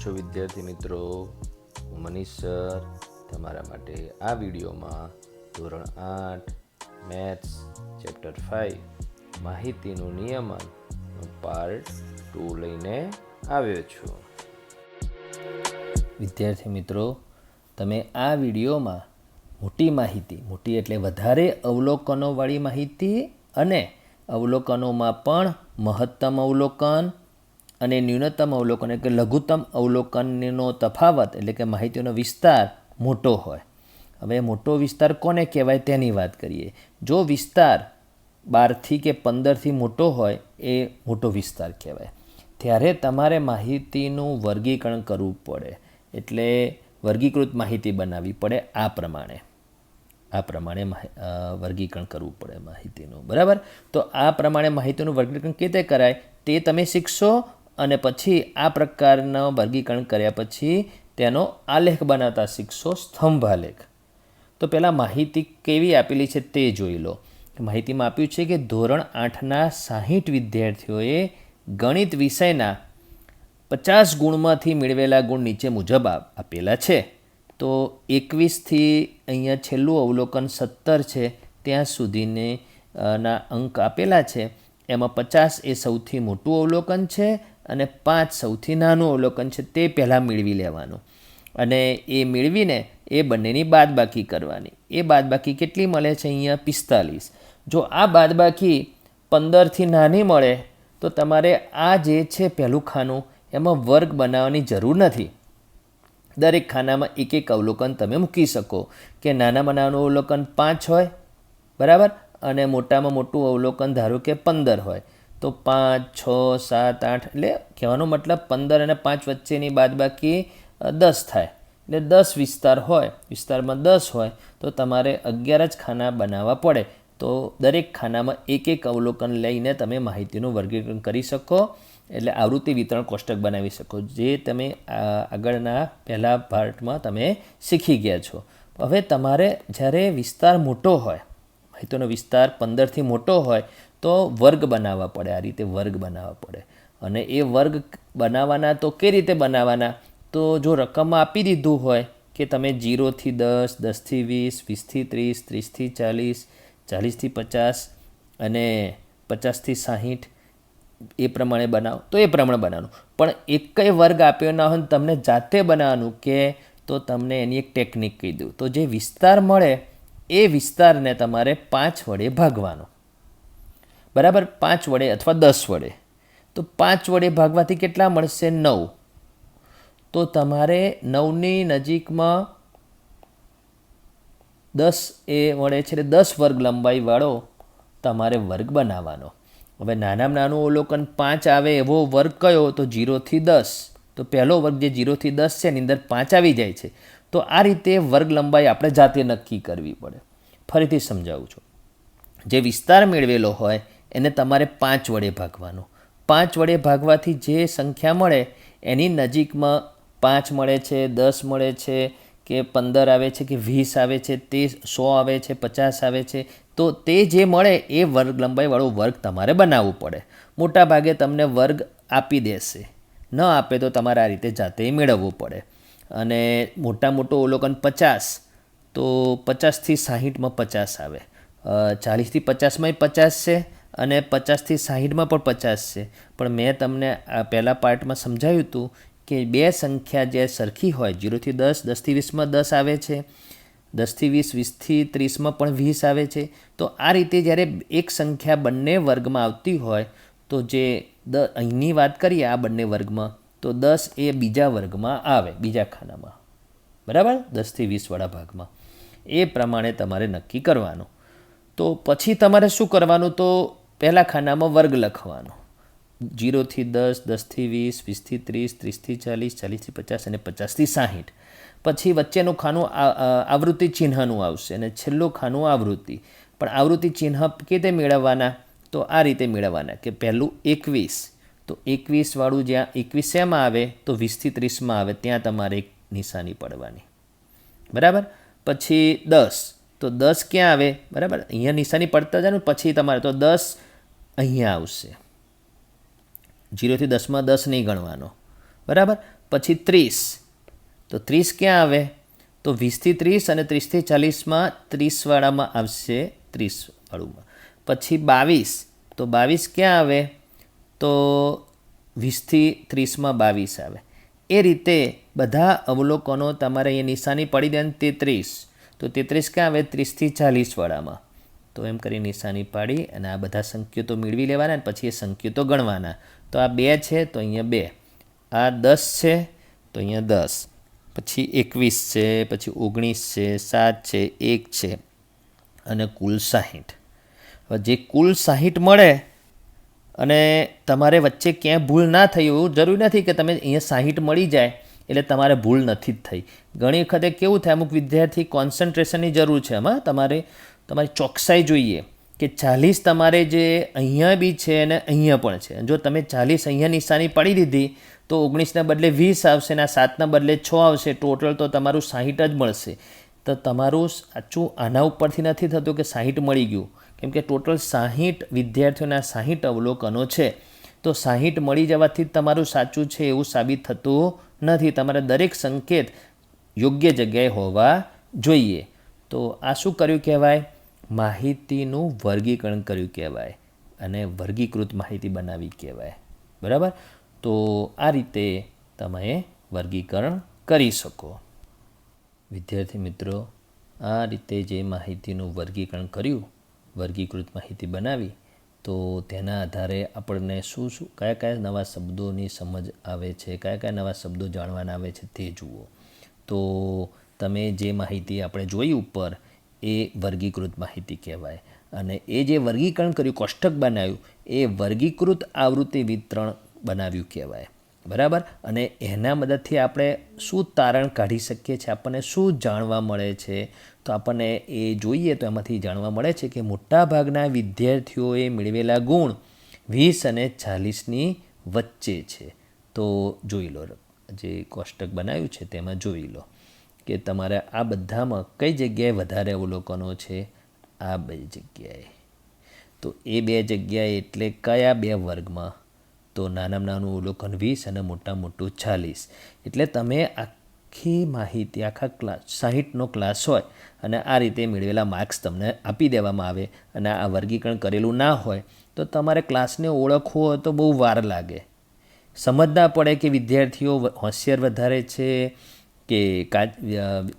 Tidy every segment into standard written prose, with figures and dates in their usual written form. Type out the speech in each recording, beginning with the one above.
છો વિદ્યાર્થી મિત્રો? હું મનીષ સર તમારા માટે આ વિડીયોમાં ધોરણ 8 મેથ્સ ચેપ્ટર 5 માહિતીનું નિયમન પાર્ટ 2 લઈને આવ્યો છું. વિદ્યાર્થી મિત્રો, તમે આ વિડીયોમાં મોટી માહિતી, મોટી એટલે વધારે અવલોકનોવાળી માહિતી અને અવલોકનોમાં પણ મહત્તમ અવલોકન અને ન્યૂનતમ અવલોકન એટલે લઘુત્તમ અવલોકનનો તફાવત એટલે કે માહિતીનો વિસ્તાર મોટો હોય. હવે મોટો વિસ્તાર કોને કહેવાય તેની વાત કરીએ. જો વિસ્તાર 12થી કે 15થી મોટો હોય એ મોટો વિસ્તાર કહેવાય. ત્યારે તમારે માહિતીનું વર્ગીકરણ કરવું પડે, એટલે વર્ગીકૃત માહિતી બનાવવી પડે. આ પ્રમાણે વર્ગીકરણ કરવું પડે માહિતીનું, બરાબર? તો આ પ્રમાણે માહિતીનું વર્ગીકરણ કેવી રીતે કરાય તે તમે શીખશો. અને પછી આ પ્રકારનું વર્ગીકરણ કર્યા પછી તેનો આલેખ બનાવતા શીખશો, સ્તંભાલેખ. તો પહેલાં માહિતી કેવી આપેલી છે તે જોઈ લો. માહિતીમાં આપ્યું છે કે ધોરણ 8ના 60 વિદ્યાર્થીઓએ ગણિત વિષયના 50 ગુણમાંથી મેળવેલા ગુણ નીચે મુજબ આપેલા છે. તો 21થી અહીંયા છેલ્લું અવલોકન 17 છે ત્યાં સુધીને ના અંક આપેલા છે. એમાં 50 એ સૌથી મોટું અવલોકન છે અને 5 સૌથી નાનું અવલોકન છે. તે પહેલાં મેળવી લેવાનું અને એ મેળવીને એ બંનેની બાદબાકી કરવાની. એ બાદબાકી કેટલી મળે છે? અહીંયા 45. જો આ બાદબાકી 15થી નાની મળે તો તમારે આ જે છે પહેલું ખાનું એમાં વર્ગ બનાવવાની જરૂર નથી. દરેક ખાનામાં એક એક અવલોકન તમે મૂકી શકો કે નાનામાં નાનું અવલોકન 5 હોય, બરાબર, અને મોટામાં મોટું અવલોકન ધારો કે 15 હોય તો 5, 6, 7, 8 એટલે કહેવાનો મતલબ 15 અને 5 વચ્ચેની બાદબાકી 10 થાય. એટલે 10 વિસ્તાર હોય, વિસ્તારમાં 10 હોય તો તમારે 11 જ ખાના બનાવવા પડે. તો દરેક ખાનામાં એક એક અવલોકન લઈને તમે માહિતીનું વર્ગીકરણ કરી શકો, એટલે આવૃત્તિ વિતરણ કોષ્ટક બનાવી શકો, જે તમે આગળના પહેલા પાર્ટમાં તમે શીખી ગયા છો. હવે તમારે જ્યારે વિસ્તાર મોટો હોય, માહિતીનો વિસ્તાર 15થી મોટો હોય તો વર્ગ બનાવવા પડે. આ રીતે વર્ગ બનાવવા પડે. અને એ વર્ગ બનાવવાના તો કઈ રીતે બનાવવાના? તો જો રકમમાં આપી દીધું હોય કે તમે 0થી 10, 10થી 20, 20થી 30, 30થી 40, 40થી 50 અને 50થી 60 એ પ્રમાણે બનાવો તો એ પ્રમાણે બનાવવાનું. પણ એકય વર્ગ આપ્યો ના હોય તમને જાતે બનાવવાનું કે તો તમને એની એક ટેકનિક કહી દઉં. તો જે વિસ્તાર મળે એ વિસ્તારને તમારે 5 વડે ભાગવાનો, બરાબર? 5 વડે અથવા 10 વડે. તો 5 વડે ભાગવાથી કેટલા મળશે? 9. તો તમારે 9ની નજીકમાં 10 એ મળે છે, એટલે 10 વર્ગ લંબાઈવાળો તમારે વર્ગ બનાવવાનો. હવે નાનામાં નાનું અવલોકન 5 આવે એવો વર્ગ કયો? તો 0થી 10. તો પહેલો વર્ગ જે 0થી 10 છે એની અંદર 5 આવી જાય છે. તો આ રીતે વર્ગ લંબાઈ આપણે જાતે નક્કી કરવી પડે. ફરીથી સમજાવું છું. જે વિસ્તાર મેળવેલો હોય એને તમારે 5 વડે ભાગવાનો. 5 વડે ભાગવાથી જે સંખ્યા મળે એની નજીકમાં 5 મળે છે, 10 મળે છે કે 15 આવે છે કે 20 આવે છે, તે 100 આવે છે, 50 આવે છે, તો તે જે મળે એ વર્ગ લંબાઈવાળો વર્ગ તમારે બનાવવું પડે. મોટા ભાગે તમને વર્ગ આપી દેશે, ન આપે તો તમારે આ રીતે જાતે મેળવવું પડે. અને મોટું અવલોકન 50, તો 50થી 60માં 50 આવે, 40થી 50માં 50 છે અને 50થી 60માં પણ 50 છે. પણ મેં તમને આ પહેલા પાર્ટમાં સમજાવ્યું હતું કે બે સંખ્યા જે સરખી હોય, 0થી 10, 10થી 20માં 10 આવે છે, 10થી 20, 20થી 30માં પણ 20 આવે છે. તો આ રીતે જ્યારે એક સંખ્યા બંને વર્ગમાં આવતી હોય તો જે અહીંની વાત કરીએ આ બંને વર્ગમાં, તો 10 એ બીજા વર્ગમાં આવે, બીજા ખાનામાં, બરાબર? 10થી 20 વાળા ભાગમાં. એ પ્રમાણે તમારે નક્કી કરવાનું. તો પછી તમારે શું કરવાનું? તો પહેલા ખાનામાં વર્ગ લખવાનો, 0થી 10, 10થી 20, 20થી 30, 30થી 40, 40થી 50 અને 50થી 60. પછી વચ્ચેનું ખાનું આવૃત્તિ ચિહ્નનું આવશે અને છેલ્લું ખાનું આવૃત્તિ. પણ આવૃત્તિ ચિહ્ન કેવી રીતે મેળવવાના? તો આ રીતે મેળવવાના કે પહેલું 21, તો 21 વાળું જ્યાં 21 શેમાં આવે? તો 20થી 30માં આવે, ત્યાં તમારે એક નિશાની પડવાની, બરાબર? પછી 10, તો 10 ક્યાં આવે? બરાબર, અહીંયા નિશાની પડતા જાય ને, પછી તમારે તો 10 અહીંયા આવશે. 0થી 10માં 10 નહીં ગણવાનો, બરાબર? પછી 30, તો 30 ક્યાં આવે? તો 20થી 30 અને 30થી 40માં 30 વાળામાં આવશે 30 વાળુંમાં. પછી 22, તો 22 ક્યાં આવે? તો 20થી 30માં 22 આવે. એ રીતે બધા અવલોકનો તમારે અહીંયા નિશાની પડી દે. 33, તો 33 ક્યાં આવે? 30થી 40 વાળામાં. તો એમ કરી નિશાની પાડી અને આ બધા સંકેતો મેળવી લેવાના અને પછી એ સંકેતો ગણવાના. તો આ 2 છે તો અહીંયા 2, આ 10 છે તો અહીંયા 10, પછી 21 છે, પછી 19 છે, 7 છે, 1 છે અને કુલ 60. હવે જે કુલ 60 મળે અને તમારે વચ્ચે ક્યાંય ભૂલ ના થઈ એવું જરૂરી નથી કે તમે અહીંયા 60 મળી જાય એટલે તમારે ભૂલ નથી જ થઈ. ઘણી વખતે કેવું થાય, અમુક વિદ્યાર્થી કોન્સન્ટ્રેશનની જરૂર છે, એમાં તમારી ચોકસાઈ જોઈએ કે 40 તમારે જે અહીંયા બી છે અને અહીંયા પણ છે. જો તમે 40 અહીંયા નિશાની પાડી દીધી તો 19ના બદલે 20 આવશે અને 7ના બદલે 6 આવશે. ટોટલ તો તમારું 60 જ મળશે. તો તમારું સાચું આના ઉપરથી નથી થતું કે 60 મળી ગયું, કેમ કે ટોટલ 60 વિદ્યાર્થીઓના 60 અવલોકનો છે. તો 60 મળી જવાથી જ તમારું સાચું છે એવું સાબિત થતું નથી. તમારે દરેક સંકેત યોગ્ય જગ્યાએ હોવા જોઈએ. તો આ શું કર્યું કહેવાય? માહિતીનું વર્ગીકરણ કર્યું કહેવાય અને વર્ગીકૃત માહિતી બનાવી કહેવાય. બરાબર? તો આ રીતે તમે વર્ગીકરણ કરી શકો. વિદ્યાર્થી મિત્રો, આ રીતે જે માહિતીનું વર્ગીકરણ કર્યું, વર્ગીકૃત માહિતી બનાવી, તો તેના આધારે આપણને કયા કયા નવા શબ્દોની સમજ આવે છે, કયા કયા નવા શબ્દો જાણવાના આવે છે તે જુઓ. તો તમે જે માહિતી આપણે જોઈ ઉપર એ વર્ગીકૃત માહિતી કહેવાય. અને એ જે વર્ગીકરણ કર્યું, કોષ્ટક બનાવ્યું, એ વર્ગીકૃત આવૃત્તિ વિતરણ બનાવ્યું કહેવાય. બરાબર? અને એના મદદથી આપણે શું તારણ કાઢી શકીએ છીએ, આપણને શું જાણવા મળે છે? તો આપણને એ જોઈએ તો એમાંથી જાણવા મળે છે કે મોટાભાગના વિદ્યાર્થીઓએ મેળવેલા ગુણ 20 અને 40ની વચ્ચે છે. તો જોઈ લો, જે કોષ્ટક બનાવ્યું છે તેમાં જોઈ લો કે તમારે આ બધામાં કઈ જગ્યાએ વધારે અવલોકનો છે? આ 2 જગ્યાએ. તો એ 2 જગ્યાએ એટલે કયા 2 વર્ગમાં? તો નાનામાં નાનું અવલોકન 20 અને મોટું 40. એટલે તમે આખી માહિતી, આખા ક્લાસ 60નો ક્લાસ હોય અને આ રીતે મેળવેલા માર્ક્સ તમને આપી દેવામાં આવે અને આ વર્ગીકરણ કરેલું ના હોય તો તમારે ક્લાસને ઓળખવો હોય તો બહુ વાર લાગે. સમજ ના પડે કે વિદ્યાર્થીઓ હોશિયાર વધારે છે કે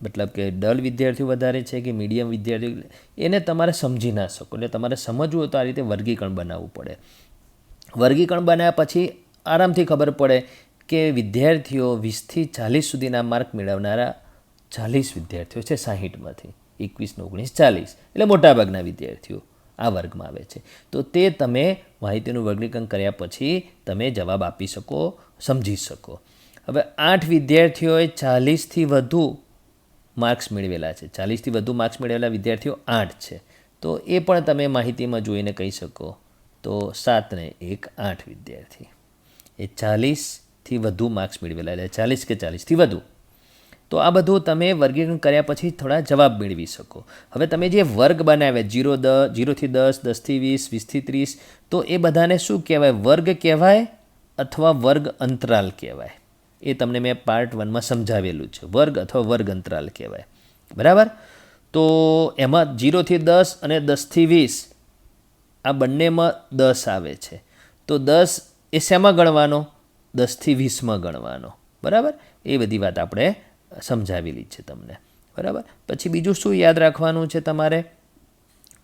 મતલબ કે ડલ વિદ્યાર્થીઓ વધારે છે કે મીડિયમ વિદ્યાર્થીઓ, એને તમારે સમજી ના શકો. એટલે તમારે સમજવું હોય તો આ રીતે વર્ગીકરણ બનાવવું પડે. વર્ગીકરણ બનાવ્યા પછી આરામથી ખબર પડે કે વિદ્યાર્થીઓ 20થી 40 સુધીના માર્ક મેળવનારા 40 વિદ્યાર્થીઓ છે 60માંથી. 21, 19, 40 એટલે મોટાભાગના વિદ્યાર્થીઓ આ વર્ગમાં આવે છે. તો તે તમે માહિતીનું વર્ગીકરણ કર્યા પછી તમે જવાબ આપી શકો, સમજી શકો. હવે 8 વિદ્યાર્થીઓએ 40થી વધુ માર્ક્સ મેળવેલા છે. 40થી વધુ માર્ક્સ મેળવેલા વિદ્યાર્થીઓ 8 છે. તો એ પણ તમે માહિતીમાં જોઈને કહી શકો. તો 7 ને 1, 8 વિદ્યાર્થી એ 40થી વધુ માર્ક્સ મેળવેલા, એટલે 40 કે 40થી વધુ. તો આ બધું તમે વર્ગીકરણ કર્યા પછી થોડા જવાબ મેળવી શકો. હવે તમે જે વર્ગ બનાવ્યા 0થી 10, 10થી 20, 20થી 30, તો એ બધાને શું કહેવાય? વર્ગ કહેવાય અથવા વર્ગ અંતરાલ કહેવાય. એ તમને મેં પાર્ટ 1માં સમજાવેલું છે. વર્ગ અથવા વર્ગ અંતરાલ કહેવાય. બરાબર? તો એમાં 0થી 10 અને 10થી 20 આ બંનેમાં 10 આવે છે. તો 10 એ શેમાં ગણવાનો? 10થી 20માં ગણવાનો. બરાબર? એ બધી વાત આપણે સમજાવેલી છે તમને. બરાબર? પછી બીજું શું યાદ રાખવાનું છે તમારે?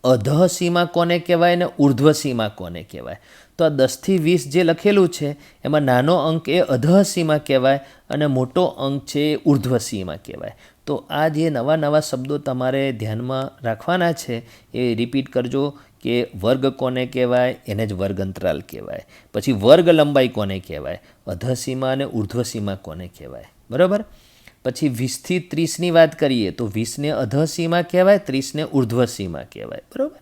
અધઃ સીમા કોને કહેવાય અને ઉર્ધ્વ સીમા કોને કહેવાય? તો આ 10થી 20 જે લખેલું છે એમાં નાનો અંક એ અધઃ સીમા કહેવાય અને મોટો અંક છે એ ઉર્ધ્વ સીમા કહેવાય. તો આ જે નવા નવા શબ્દો તમારે ધ્યાનમાં રાખવાના છે એ રિપીટ કરજો કે વર્ગ કોને કહેવાય, એને જ વર્ગ અંતરાલ કહેવાય. પછી વર્ગ લંબાઈ કોને કહેવાય, અધઃ સીમા અને ઉર્ધ્વ સીમા કોને કહેવાય. બરાબર? પછી 20થી 30ની વાત કરીએ તો 20ને અધઃ સીમા કહેવાય, 30ને ઉર્ધ્વ સીમા કહેવાય. બરાબર?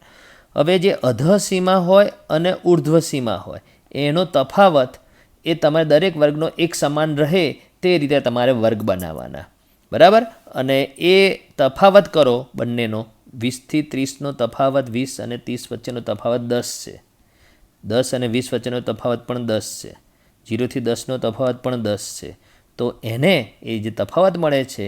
હવે જે અધઃ સીમા હોય અને ઉર્ધ્વ સીમા હોય એનો તફાવત એ તમારે દરેક વર્ગનો એક સમાન રહે તે રીતે તમારે વર્ગ બનાવવાના. બરાબર? અને એ તફાવત કરો બંનેનો. 20થી 30નો તફાવત 20 અને 30 વચ્ચેનો તફાવત 10 છે. 10 અને 20 વચ્ચેનો તફાવત પણ 10 છે. 0થી 10નો તફાવત પણ 10 છે. તો એને એ જે તફાવત મળે છે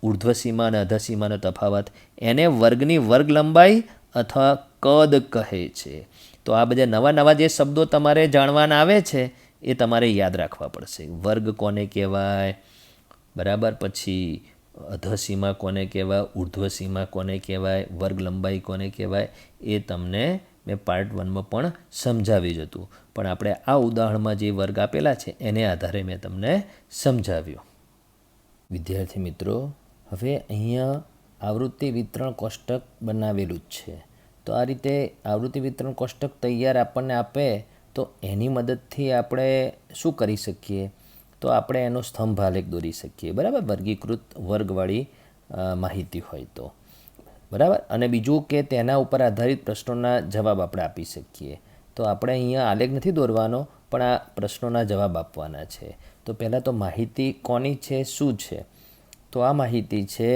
ઉર્ધ્વ સીમા અને અધઃ સીમાનો તફાવત, એને વર્ગની વર્ગ લંબાઈ અથવા કદ કહે છે. તો આ બધા નવા નવા જે શબ્દો તમારે જાણવાના આવે છે એ તમારે યાદ રાખવા પડશે. વર્ગ કોને કહેવાય, બરાબર, પછી અધઃ સીમા કોને કહેવાય, ઉર્ધ્વ સીમા કોને કહેવાય, વર્ગ લંબાઈ કોને કહેવાય, એ તમને મેં પાર્ટ 1માં પણ સમજાવી જ હતું. પણ આપણે આ ઉદાહરણમાં જે વર્ગ આપેલા છે એને આધારે મેં તમને સમજાવ્યું. વિદ્યાર્થી મિત્રો, હવે અહીંયા આવૃત્તિ વિતરણ કોષ્ટક બનાવેલું જ છે. તો આ રીતે આવૃત્તિ વિતરણ કોષ્ટક તૈયાર આપણને આપે તો એની મદદથી આપણે શું કરી શકીએ, તો આપણે એનો સ્તંભ આલેખ દોરી શકીએ, બરાબર, વર્ગીકૃત વર્ગવાળી માહિતી હોય તો, બરાબર. અને બીજું કે તેના ઉપર આધારિત પ્રશ્નોના જવાબ આપણે આપી શકીએ. તો આપણે અહીંયા આલેખ નથી દોરવાનો, પણ આ પ્રશ્નોના જવાબ આપવાના છે. તો પહેલાં તો માહિતી કોની છે, શું છે? તો આ માહિતી છે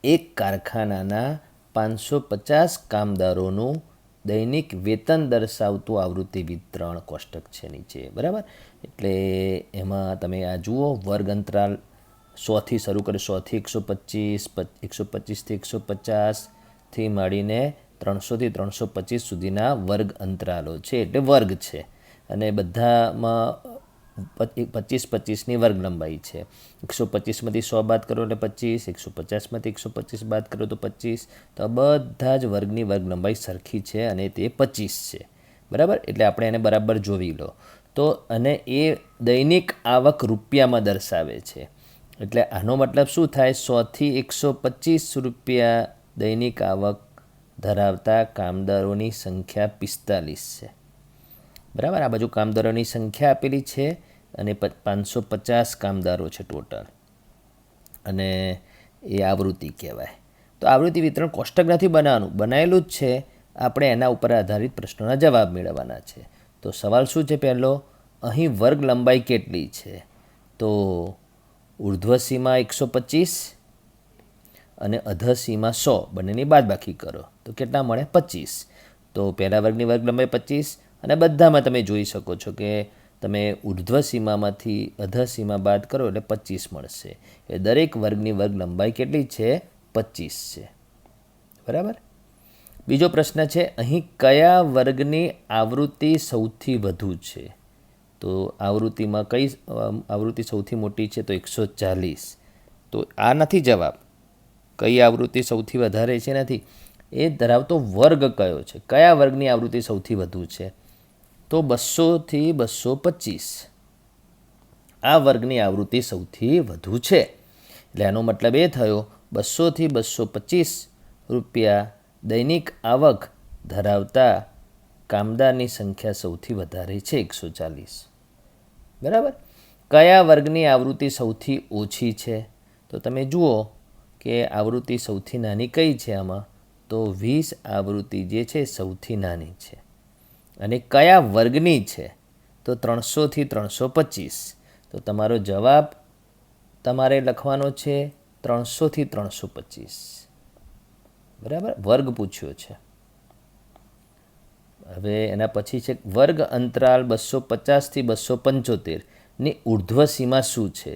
એક કારખાનાના 550 કામદારોનું દૈનિક વેતન દર્શાવતું આવૃત્તિ વિતરણ કોષ્ટક છે નીચે, બરાબર. એટલે એમાં તમે આ જુઓ, વર્ગ અંતરાલ 100થી શરૂ કરે, 100થી 125, 125થી 150થી માંડીને 300થી 325 સુધીના વર્ગ અંતરાલો છે, એટલે વર્ગ છે. અને બધામાં 25-25ની વર્ગ લંબાઈ છે. 125માંથી 100 બાદ કરો એટલે 25, 150માંથી 125 બાદ કરો તો 25. તો આ બધા જ વર્ગની વર્ગ લંબાઈ સરખી છે અને તે 25 છે, બરાબર. એટલે આપણે એને બરાબર જોવી લો. તો અને એ દૈનિક આવક રૂપિયામાં દર્શાવે છે. એટલે આનો મતલબ શું થાય, 100થી 125 રૂપિયા દૈનિક આવક ધરાવતા કામદારોની સંખ્યા 45 છે, બરાબર. આ બાજુ કામદારોની સંખ્યા આપેલી છે અને 550 કામદારો છે ટોટલ, અને એ આવૃત્તિ કહેવાય. તો આવૃત્તિ વિતરણ કોષ્ટક નથી બનાવવાનું, બનાવેલું જ છે, આપણે એના ઉપર આધારિત પ્રશ્નોના જવાબ મેળવવાના છે. તો સવાલ શું છે પહેલો, અહીં વર્ગ લંબાઈ કેટલી છે? તો ઉર્ધ્વ સીમા 125 અને અધઃ સીમા 100, બંનેની બાદબાકી કરો તો કેટલા મળે? 25. તો પહેલા વર્ગની વર્ગ લંબાઈ 25, અને બધામાં તમે જોઈ શકો છો કે તમે ઉર્ધ્વ સીમામાંથી અધઃ સીમા બાદ કરો એટલે 25 મળશે. એ દરેક વર્ગની વર્ગ લંબાઈ કેટલી છે? 25 છે, બરાબર. બીજો પ્રશ્ન છે, અહીં કયા વર્ગની આવૃત્તિ સૌથી વધુ છે? તો આવૃત્તિમાં કઈ આવૃત્તિ સૌથી મોટી છે? તો 140. તો આ નથી જવાબ, કઈ આવૃત્તિ સૌથી વધારે છે નથી, એ ધરાવતો વર્ગ કયો છે, કયા વર્ગની આવૃત્તિ સૌથી વધુ છે? તો 200થી 225 આ વર્ગની આવૃત્તિ સૌથી વધુ છે. એટલે આનો મતલબ એ થયો 200થી 225 રૂપિયા દૈનિક આવક ધરાવતા કામદારની સંખ્યા સૌથી વધારે છે, 140, બરાબર. કયા વર્ગની આવૃત્તિ સૌથી ઓછી છે? તો તમે જુઓ કે આવૃત્તિ સૌથી નાની કઈ છે આમાં? તો 20 આવૃત્તિ જે છે સૌથી નાની છે. અને કયા વર્ગની છે? તો 300થી 325. તો તમારો જવાબ તમારે લખવાનો છે 300થી 325, બરાબર. વર્ગ પૂછ્યો છે. હવે એના પછી છે વર્ગ અંતરાલ 250થી 275 ની ઉર્ધ્વ સીમા શું છે?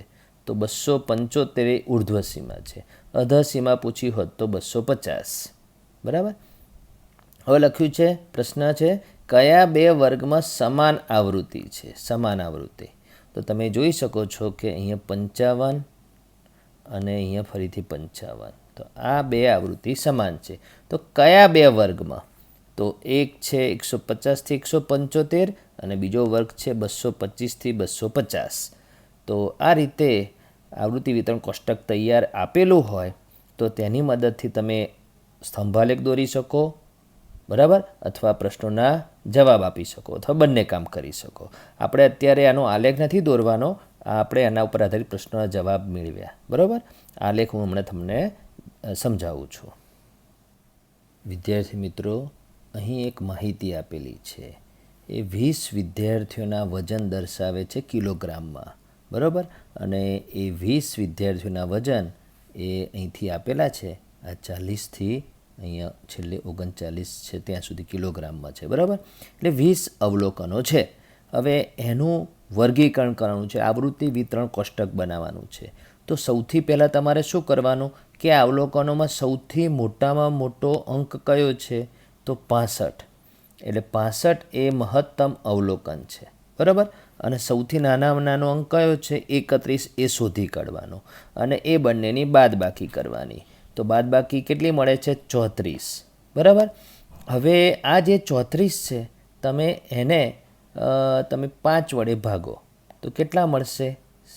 તો 275 એ ઉર્ધ્વ સીમા છે. અધઃ સીમા પૂછી હોત તો 250, બરાબર. હવે લખ્યું છે, પ્રશ્ન છે, કયા બે વર્ગમાં સમાન આવૃત્તિ છે? સમાન આવૃત્તિ. તો તમે જોઈ શકો છો કે અહીંયા 55 અને અહીંયા ફરીથી 55. તો આ બે આવૃત્તિ સમાન છે. તો કયા બે વર્ગમાં? તો એક છે 150થી 175 અને બીજો વર્ગ છે 225થી 250. તો આ રીતે આવૃત્તિ વિતરણ કોષ્ટક તૈયાર આપેલું હોય તો તેની મદદથી તમે સ્તંભાલેખ દોરી શકો, બરાબર, અથવા પ્રશ્નોના જવાબ આપી શકો, અથવા બંને કામ કરી શકો. આપણે અત્યારે આનો આલેખ નથી દોરવાનો, આપણે એના ઉપર આધારિત પ્રશ્નોના જવાબ મેળવ્યા, બરાબર. આલેખ હું હમણાં તમને સમજાવું છું. વિદ્યાર્થી મિત્રો, અહીં એક માહિતી આપેલી છે. એ 20 વિદ્યાર્થીઓના વજન દર્શાવે છે કિલોગ્રામમાં, બરાબર. અને એ 20 વિદ્યાર્થીઓના વજન એ અહીંથી આપેલા છે, આ 40થી અહીંયા છેલ્લે 39 છે ત્યાં સુધી કિલોગ્રામમાં છે, બરાબર. એટલે 20 અવલોકનો છે. હવે એનું વર્ગીકરણ કરવાનું છે, આવૃત્તિ વિતરણ કોષ્ટક બનાવવાનું છે. તો સૌથી પહેલાં તમારે શું કરવાનું કે આ અવલોકનોમાં સૌથી મોટામાં મોટો અંક કયો છે તો 65. એટલે 65 એ મહત્તમ અવલોકન છે, બરાબર. અને સૌથી નાનામાં નાનો અંક કયો છે 31, એ શોધી કાઢવાનો અને એ બંનેની બાદબાકી કરવાની. તો બાદબાકી કેટલી મળે છે 34, બરાબર. હવે આ જે 34 છે તમે એને તમે 5 વડે ભાગો તો કેટલા મળશે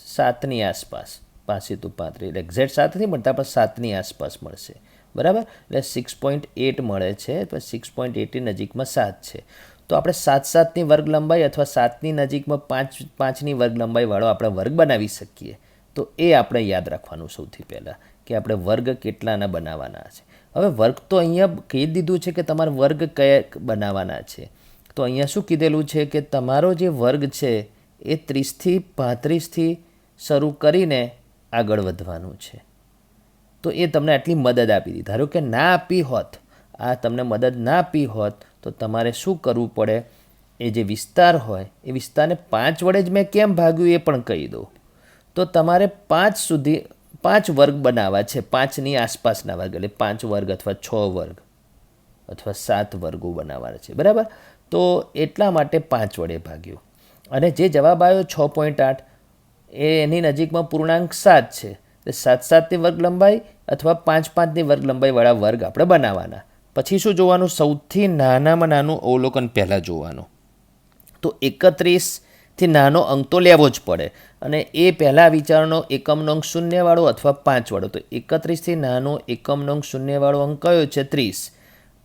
7ની આસપાસ. 5 × 35 એટલે એક્ઝેક્ટ 7 નથી મળતા પણ 7ની આસપાસ મળશે, બરાબર. એટલે 6.8 મળે છે. તો 6.8ની નજીકમાં 7 છે. તો આપણે 7-7ની વર્ગ લંબાઈ અથવા 7ની નજીકમાં 5-5ની વર્ગ લંબાઈવાળો આપણે વર્ગ બનાવી શકીએ. તો એ આપણે યાદ રાખવાનું સૌથી પહેલાં કે આપણે વર્ગ કેટલાના બનાવવાના છે. હવે વર્ગ તો અહીંયા કહી દીધું છે કે તમારે વર્ગ કયા બનાવવાના છે. તો અહીંયા શું કીધેલું છે કે તમારો જે વર્ગ છે એ 30થી 35થી શરૂ કરીને આગળ વધવાનું છે. તો એ તમને આટલી મદદ આપી દીધી. ધારો કે ના આપી હોત, આ તમને મદદ ના આપી હોત તો તમારે શું કરવું પડે, એ જે વિસ્તાર હોય એ વિસ્તારને 5 વડે જ મેં કેમ ભાગ્યું એ પણ કહી દઉં. તો તમારે 5 વર્ગ બનાવવા છે, 5ની આસપાસના વર્ગ, એટલે 5 વર્ગ અથવા 6 વર્ગ અથવા 7 વર્ગો બનાવવાના છે, બરાબર. તો એટલા માટે 5 વડે ભાગ્યું અને જે જવાબ આવ્યો 6.8 એની નજીકમાં પૂર્ણાંક 7 છે. એટલે 7-7ની વર્ગ લંબાઈ અથવા 5-5ની વર્ગ લંબાઈવાળા વર્ગ આપણે બનાવવાના. પછી શું જોવાનું, સૌથી નાનામાં નાનું અવલોકન પહેલાં જોવાનું. તો 31થી નાનો અંક તો લેવો જ પડે અને એ પહેલાં વિચારનો એકમનો અંક શૂન્યવાળો અથવા 5 વાળો. તો 31થી નાનો એકમનો અંક શૂન્યવાળો અંક કયો છે 30.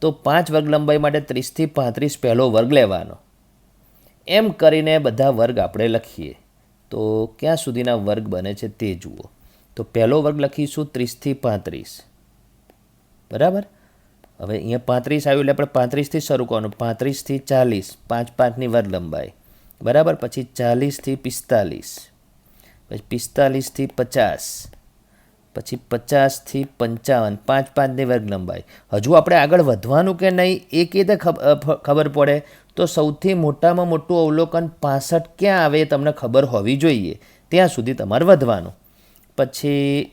તો 5 વર્ગ લંબાઈ માટે 30થી 35 પહેલો વર્ગ લેવાનો. એમ કરીને બધા વર્ગ આપણે લખીએ. તો ક્યાં સુધીના વર્ગ બને છે તે જુઓ. તો પહેલો વર્ગ લખીશું 30થી 35, બરાબર. હવે અહીંયા 35 આવ્યું એટલે આપણે 35થી શરૂ કરવાનું. 35થી 40, 5-5ની વર્ગ લંબાઈ, બરાબર. પછી 40થી 45, પછી 45થી 50, પછી 50થી 55, 5-5ની વર્ગ લંબાઈ. હજુ આપણે આગળ વધવાનું કે નહીં એ કેવી રીતે ખબર પડે, તો સૌથી મોટામાં મોટું અવલોકન 65 ક્યાં આવે એ તમને ખબર હોવી જોઈએ. ત્યાં સુધી તમારે વધવાનું. પછી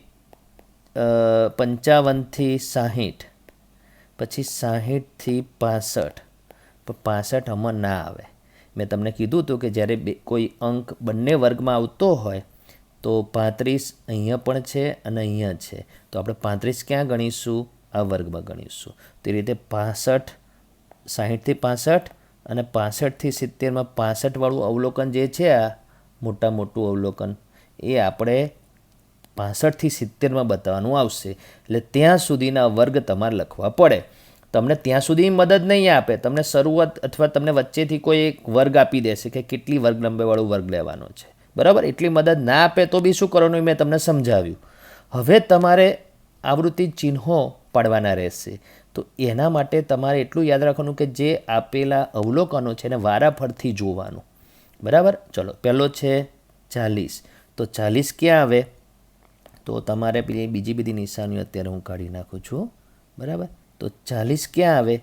55થી 60, પછી 60થી 65, પણ 65 આમાં ના આવે. મેં તમને કીધું હતું કે જ્યારે કોઈ અંક બંને વર્ગમાં આવતો હોય તો 35 અહીંયા પણ છે અને અહીંયા છે. તો આપણે 35 ક્યાં ગણીશું, આ વર્ગમાં ગણીશું. તે રીતે 65, 60થી 65 અને 65થી 70માં 65વાળું અવલોકન જે છે, આ મોટું અવલોકન, એ આપણે 65થી 70માં બતાવવાનું આવશે. એટલે ત્યાં સુધીના વર્ગ તમારે લખવા પડે. તમને ત્યાં સુધી મદદ નહીં આપે, તમને શરૂઆત અથવા તમને વચ્ચેથી કોઈ એક વર્ગ આપી દેશે કે કેટલી વર્ગ લંબાઈવાળો વર્ગ લેવાનો છે, બરાબર. એટલી મદદ ના આપે તો બી શું કરવાનું મેં તમને સમજાવ્યું. હવે તમારે આવૃત્તિ ચિહ્નો પાડવાના રહેશે. તો એના માટે તમારે એટલું યાદ રાખવાનું કે જે આપેલા અવલોકનો છે એને વારાફરથી જોવાનું, બરાબર. ચલો, પહેલો છે 40. તો 40 ક્યાં આવે, તો તમારે પેલી બીજી બધી નિશાનીઓ અત્યારે હું કાઢી નાખું છું, બરાબર. તો 40 ક્યાં આવે,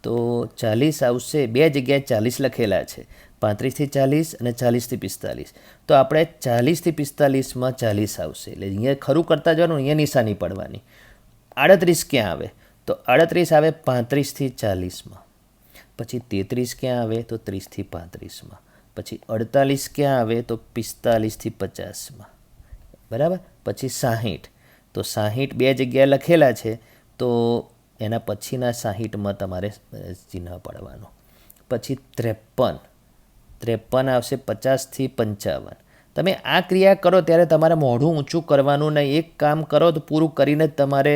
તો 40 આવશે, બે જગ્યાએ 40 લખેલા છે, 35થી 40 અને 40થી 45. તો આપણે 40થી 45માં 40 આવશે. એટલે અહીંયા ખરું કરતા જવાનું, અહીંયા નિશાની પડવાની. 38 ક્યાં આવે, તો 38 આવે 35થી 40માં. પછી 33 ક્યાં આવે, તો 30થી 35માં. પછી 48 ક્યાં આવે, તો 45થી 50માં, બરાબર. પછી 60, તો 60 બે જગ્યાએ લખેલા છે, તો એના પછીના 60માં તમારે ચિહ્ન પાડવાનું. પછી 53 આવશે 50થી 55. તમે આ ક્રિયા કરો ત્યારે તમારે મોઢું ઊંચું કરવાનું નહીં. એક કામ કરો તો પૂરું કરીને જ તમારે,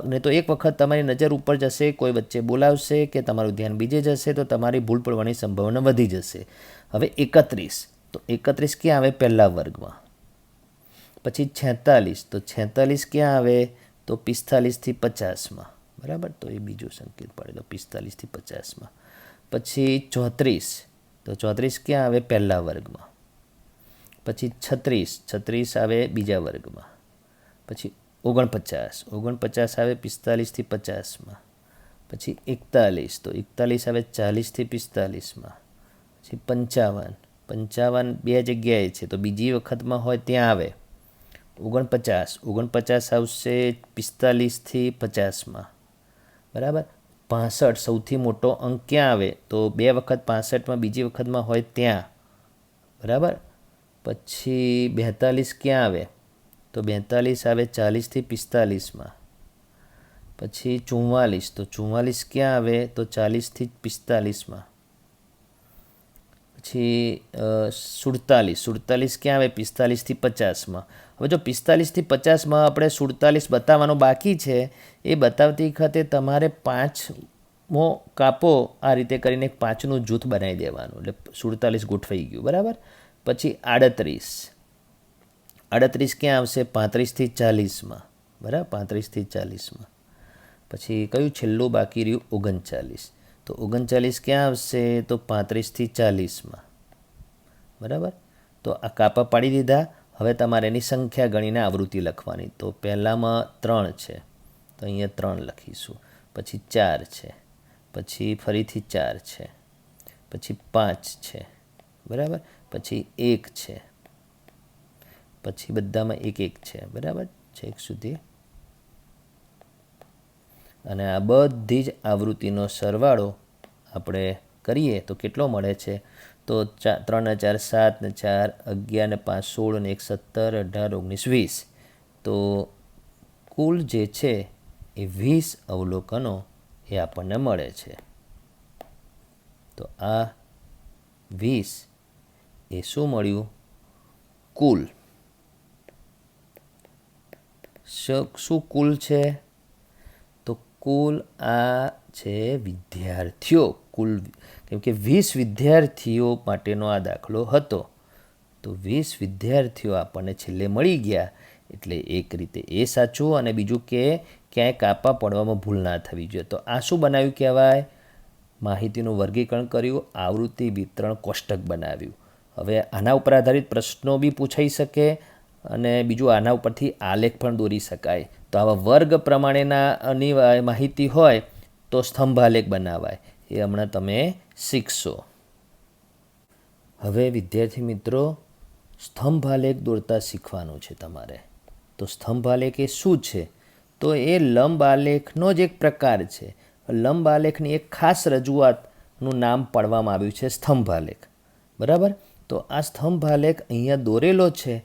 નહીં તો એક વખત તમારી નજર ઉપર જશે, કોઈ વચ્ચે બોલાવશે કે તમારું ધ્યાન બીજે જશે તો તમારી ભૂલ પડવાની સંભાવના વધી જશે. હવે 31, તો 31 ક્યાં આવે, પહેલા વર્ગમાં. પછી 46, તો 46 ક્યાં આવે, તો 45થી 50માં, બરાબર. તો એ બીજું સંકેત પડે, તો 45થી 50માં. પછી 34, તો 34 ક્યાં આવે, પહેલા વર્ગમાં. પછી 36 આવે બીજા વર્ગમાં. પછી 49 આવે 45થી 50માં. પછી 41, તો 41 આવે 40થી 45માં. પછી 55, 55 બે જગ્યાએ છે તો બીજી વખતમાં હોય ત્યાં આવે 49 આવશે 45થી 50માં, બરાબર. 65 સૌથી મોટો અંક ક્યાં આવે તો બે વખત 65માં બીજી વખતમાં હોય ત્યાં, બરાબર. પછી 42 ક્યાં આવે તો 42 આવે 40થી 45માં. પછી 44 તો 44 ક્યાં આવે તો 40થી 45માં. પછી 47 ક્યાં આવે 45થી 50માં. હવે જો 45થી 50માં આપણે 47 બતાવવાનો બાકી છે, એ બતાવતી વખતે તમારે 5મો કાપો આ રીતે કરીને 5નું જૂથ બનાવી દેવાનું, એટલે 47 ગોઠવાઈ ગયું, બરાબર. પછી 38 ક્યાં આવશે 35થી 40માં, બરાબર, 35થી 40માં. પછી કયું છેલ્લું બાકી રહ્યું 39, તો 39 ક્યાં આવશે તો 35થી 40માં, બરાબર. તો આ કાપા પાડી દીધા. હવે તમારે એની સંખ્યા ગણીને આવૃત્તિ લખવાની. તો પહેલામાં 3 છે તો અહીંયા 3 લખીશું. પછી 4 છે, પછી ફરીથી 4 છે, પછી 5 છે, બરાબર. પછી 1 છે, પછી બધામાં 1 1 છે, બરાબર, છેક સુધી. અને આ બધી જ આવૃત્તિનો સરવાળો આપણે કરીએ તો કેટલો મળે છે તો 3 ને 4 7 ને 4 11 ને 5 16 ને 1 17 18 19 20. તો કુલ જે છે એ 20 અવલોકનો એ આપણને મળે છે. તો આ 20 એ શું મળ્યું કુલ. શું કુલ છે તો કુલ આ છે વિદ્યાર્થીઓ. કુલ કેમ કે 20 વિદ્યાર્થીઓ માટેનો આ દાખલો હતો. તો 20 વિદ્યાર્થીઓ આપણને છેલ્લે મળી ગયા, એટલે એક રીતે એ સાચું. અને બીજું કે ક્યાંય કાપા પડવામાં ભૂલ ના થવી જોઈએ. તો આ શું બનાવ્યું કહેવાય, માહિતીનું વર્ગીકરણ કર્યું, આવૃત્તિ વિતરણ કોષ્ટક બનાવ્યું. હવે આના ઉપર આધારિત પ્રશ્નો બી પૂછાઈ શકે અને બીજું આના ઉપરથી આલેખ પણ દોરી શકાય. તો આવા વર્ગ પ્રમાણેના માહિતી હોય તો સ્તંભાલેખ બનાવાય. એ હમણાં તમે શીખશો. હવે વિદ્યાર્થી મિત્રો સ્તંભાલેખ દોરતા શીખવાનું છે તમારે. તો સ્તંભાલેખ એ શું છે તો એ લંબ આલેખનો જ એક પ્રકાર છે. લંબ આલેખની એક ખાસ રજૂઆતનું નામ પાડવામાં આવ્યું છે સ્તંભાલેખ, બરાબર. તો આ સ્તંભાલેખ અહીંયા દોરેલો છે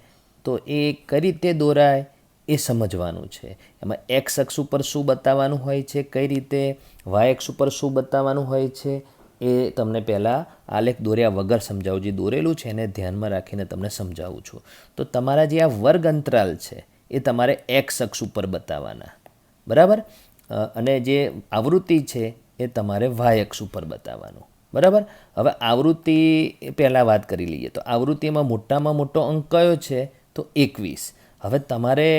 તો એ કઈ રીતે દોરાય એ સમજવાનું છે. એમાં એક્સ અક્ષ ઉપર શું બતાવવાનું હોય છે, કઈ રીતે વાય અક્ષ ઉપર શું બતાવવાનું હોય છે, એ તમને પહેલાં આલેખ દોર્યા વગર સમજાવું. જે દોરેલું છે એને ધ્યાનમાં રાખીને તમને સમજાવું છું. તો તમારા જે આ વર્ગ અંતરાલ છે એ તમારે એક્સ અક્ષ ઉપર બતાવવાના, બરાબર. અને જે આવૃત્તિ છે એ તમારે વાય અક્ષ ઉપર બતાવવાનું, બરાબર. હવે આવૃત્તિ પહેલાં વાત કરી લઈએ. તો આવૃત્તિમાં મોટામાં મોટો અંક કયો છે તો 21. હવે તમારે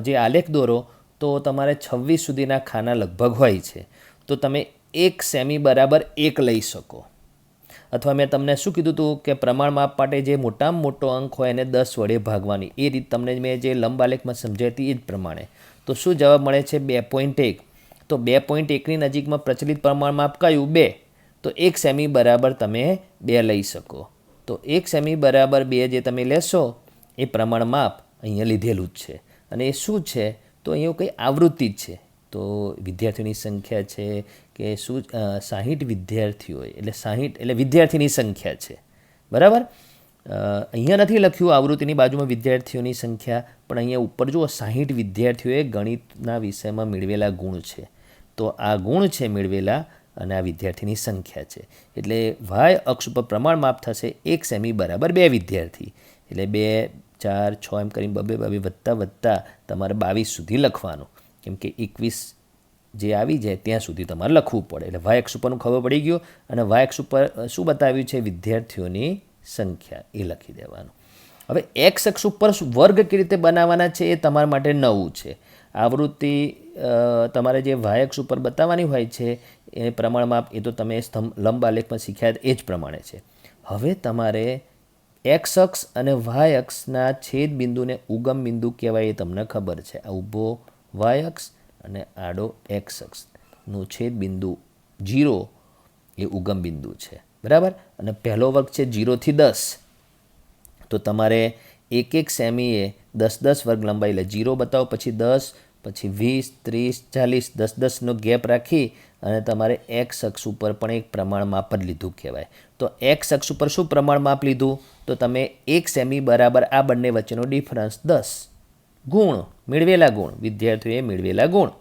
જે આલેખ દોરો તો તમારે 26 સુધીના ખાના લગભગ હોય છે. તો તમે 1 સેમી બરાબર 1 લઈ શકો. અથવા મેં તમને શું કીધું હતું કે પ્રમાણ માપ માટે જે મોટામાં મોટો અંક હોય એને 10 વડે ભાગવાની. એ રીત તમને મેં જે લંબ આલેખમાં સમજાવી હતી એ જ પ્રમાણે. તો શું જવાબ મળે છે 2.1. તો 2.1ની નજીકમાં પ્રચલિત પ્રમાણ માપ કયું 2. તો 1 સેમી બરાબર તમે 2 લઈ શકો. તો 1 સેમી બરાબર 2 જે તમે લેશો એ પ્રમાણ માપ અહીંયા લીધેલું જ છે. અને એ શું છે તો અહીંયા કંઈ આવૃત્તિ જ છે. તો વિદ્યાર્થીઓની સંખ્યા છે કે શું 60 વિદ્યાર્થીઓ, એટલે 60 એટલે વિદ્યાર્થીની સંખ્યા છે, બરાબર. અહીંયા નથી લખ્યું આવૃત્તિની બાજુમાં વિદ્યાર્થીઓની સંખ્યા, પણ અહીંયા ઉપર જુઓ 60 વિદ્યાર્થીઓએ ગણિતના વિષયમાં મેળવેલા ગુણ છે. તો આ ગુણ છે મેળવેલા અને આ વિદ્યાર્થીની સંખ્યા છે. એટલે વાય અક્ષ ઉપર પ્રમાણ માપ થશે 1 સેમી બરાબર 2 વિદ્યાર્થી. એટલે 2 4 6 એમ કરીને બબે વધતા તમારે 22 સુધી લખવાનું. કેમ કે 21 જે આવી જાય ત્યાં સુધી તમારે લખવું પડે. એટલે વાય અક્ષ ઉપરનું ખબર પડી ગયું. અને વાય અક્ષ ઉપર શું બતાવ્યું છે વિદ્યાર્થીઓની સંખ્યા, એ લખી દેવાનું. હવે એક્સ અક્ષ ઉપર વર્ગ કેવી રીતે બનાવવાના છે એ તમારા માટે નવું છે. આવૃત્તિ તમારે જે વાય અક્ષ ઉપર બતાવવાની હોય છે એ પ્રમાણ માપ એ તો તમે લંબ આલેખમાં શીખ્યા એ જ પ્રમાણે છે. હવે તમારે એક્સ અક્ષ અને વાય અક્ષના છેદ બિંદુને ઉગમ બિંદુ કહેવાય એ તમને ખબર છે. આ ઊભો વાય અક્ષ અને આડો એક્સ અક્ષનું છેદ બિંદુ 0 એ ઉગમ બિંદુ છે, બરાબર. અને પહેલો વર્ગ છે 0 થી 10, તો તમારે એક એક સેમીએ 10 વર્ગ લંબાઈ, એટલે 0 બતાવો, પછી 10, પછી 20, 30, 40, 10-10નો ગેપ રાખી અને તમારે એક્સ અક્ષ ઉપર પણ એક પ્રમાણ માપ જ લીધું કહેવાય. તો એક્સ અક્ષ ઉપર શું પ્રમાણ માપ લીધું? તો તમે 1 સેમી બરાબર આ બંને વચ્ચેનો ડિફરન્સ 10 ગુણ, મેળવેલા ગુણ, વિદ્યાર્થીઓએ મેળવેલા ગુણ.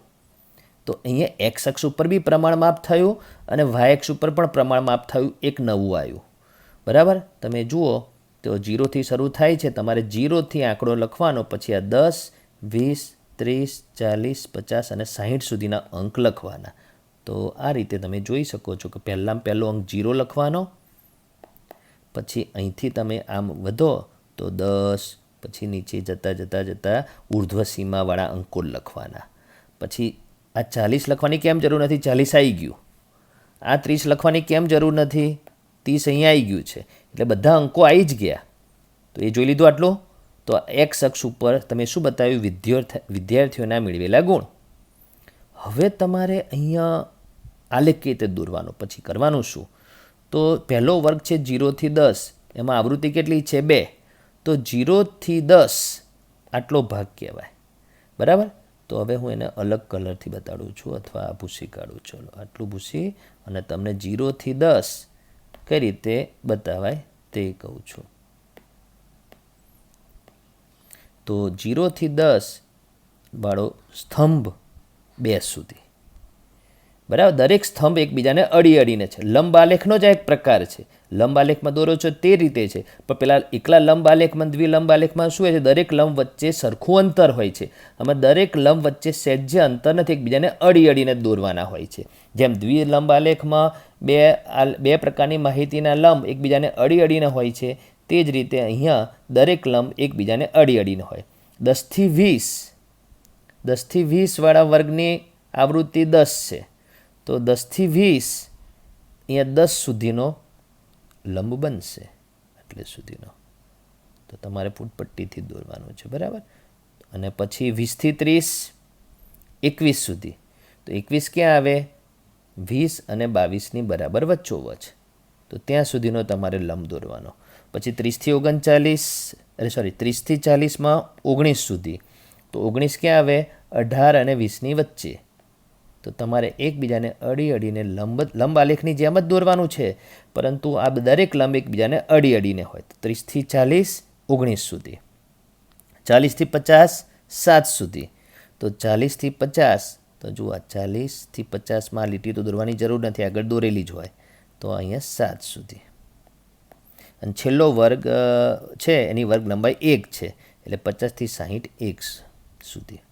તો અહીંયા એક્સ અક્ષ ઉપર બી પ્રમાણ માપ થયું અને વાય અક્ષ ઉપર પણ પ્રમાણ માપ થયું, એક નવું આવ્યું. બરાબર. તમે જુઓ તો 0થી શરૂ થાય છે, તમારે 0થી આંકડો લખવાનો, પછી આ 10, 20, 30, 40, 50 અને 60 સુધીના અંક લખવાના. તો આ રીતે તમે જોઈ શકો છો કે પહેલાં પહેલો અંક 0 લખવાનો, પછી અહીંથી તમે આમ વધો તો 10, પછી નીચે જતાં ઉર્ધ્વ સીમાવાળા અંકો લખવાના. પછી આ 40 લખવાની કેમ જરૂર નથી? 40 આવી ગયું. આ 30 લખવાની કેમ જરૂર નથી? 30 અહીંયા આવી ગયું છે, એટલે બધા અંકો આવી જ ગયા. તો એ જોઈ લીધું આટલું. તો એક્સ અક્ષ ઉપર તમે શું બતાવ્યું? વિદ્યાર્થીઓના મેળવેલા ગુણ. હવે તમારે અહીંયા આલેખ કેવી રીતે દોરવાનો? પછી કરવાનું શું? તો પહેલો વર્ગ છે 0થી 10, એમાં આવૃત્તિ કેટલી છે? 2. તો 0થી 10 આટલો ભાગ કહેવાય. બરાબર. તો હવે હું એને અલગ કલરથી બતાડું છું, અથવા આ ભૂસી કાઢું. ચલો આટલું ભૂસી અને તમને 0થી 10 કઈ રીતે બતાવાય તે કહું છું. તો 0થી 10 વાળો સ્તંભ 2 સુધી. બરાબર. દરેક સ્તંભ એકબીજાને અડીને છે. લંબ આલેખનો જ એક પ્રકાર છે. લંબ આલેખમાં દોરો છો તે રીતે છે, પણ પેલા એકલા લંબ આલેખમાં, દ્વિલંબ આલેખમાં શું હોય છે? દરેક લંબ વચ્ચે સરખું અંતર હોય છે. આમાં દરેક લંબ વચ્ચે સહેજ અંતર નથી, એકબીજાને અડીને દોરવાના હોય છે. જેમ દ્વિલંબ આલેખમાં બે પ્રકારની માહિતીના લંબ એકબીજાને અડીને હોય છે, તે જ રીતે અહીંયા દરેક લંબ એકબીજાને અડીને હોય. 10થી 20 વાળા વર્ગની આવૃત્તિ 10 છે. તો 10થી 20 અહીંયા 10 સુધીનો લંબ બનશે, એટલે સુધીનો. તો તમારે ફૂટપટ્ટીથી દોરવાનું છે. બરાબર. અને પછી 20થી 30, 21 સુધી. તો 21 ક્યાં આવે? 20 અને 22ની બરાબર વચ્ચોવચ. તો ત્યાં સુધીનો તમારે લંબ દોરવાનો. પછી 30થી 40માં 19 સુધી. તો 19 ક્યાં આવે? 18 અને 20ની વચ્ચે. તો તમારે એકબીજાને અડીને લંબ આલેખની જેમ જ દોરવાનું છે, પરંતુ આ દરેક લંબ એકબીજાને અડીને હોય. તો 30થી 40, 19 સુધી. 40થી 50, 7 સુધી. તો 40થી 50, તો જુઓ 40થી 50માં લીટી તો દોરવાની જરૂર નથી, આગળ દોરેલી જ હોય. તો અહીંયા 7 સુધી. અને છેલ્લો વર્ગ છે એની વર્ગ લંબાઈ 1 છે, એટલે 50થી 60, 1 સુધી.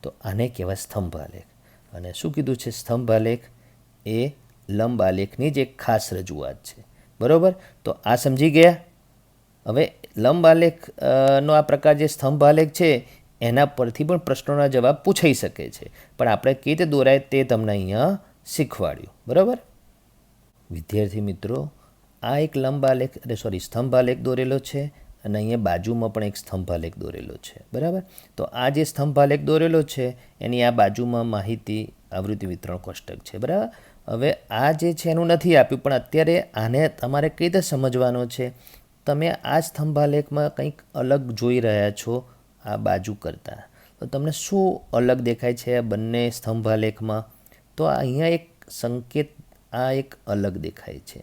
તો આને કહેવાય સ્તંભ આલેખ. અને શું કીધું છે? સ્તંભ આલેખ એ લંબ આલેખની જ એક ખાસ રજૂઆત છે. બરાબર. તો આ સમજી ગયા. હવે લંબ આલેખનો આ પ્રકાર જે સ્તંભ આલેખ છે એના પરથી પણ પ્રશ્નોના જવાબ પૂછાઈ શકે છે, પણ આપણે કેવી રીતે દોરાય તે તમને અહીંયા શીખવાડ્યું. બરાબર. વિદ્યાર્થી મિત્રો, આ એક સ્તંભ આલેખ દોરેલો છે, અને અહીંયા બાજુમાં પણ એક સ્તંભ આલેખ દોરેલો છે. બરાબર. તો આ જે સ્તંભ આલેખ દોરેલો છે એની આ બાજુમાં માહિતી આવૃત્તિ વિતરણ કોષ્ટક છે. બરાબર. હવે આ જે છે એનું નથી આપ્યું, પણ અત્યારે આને તમારે કઈ રીતે સમજવાનો છે? તમે આ સ્તંભ આલેખમાં કંઈક અલગ જોઈ રહ્યા છો આ બાજુ કરતાં. તો તમને શું અલગ દેખાય છે આ બંને સ્તંભ આલેખમાં? તો અહીંયા એક સંકેત, આ એક અલગ દેખાય છે.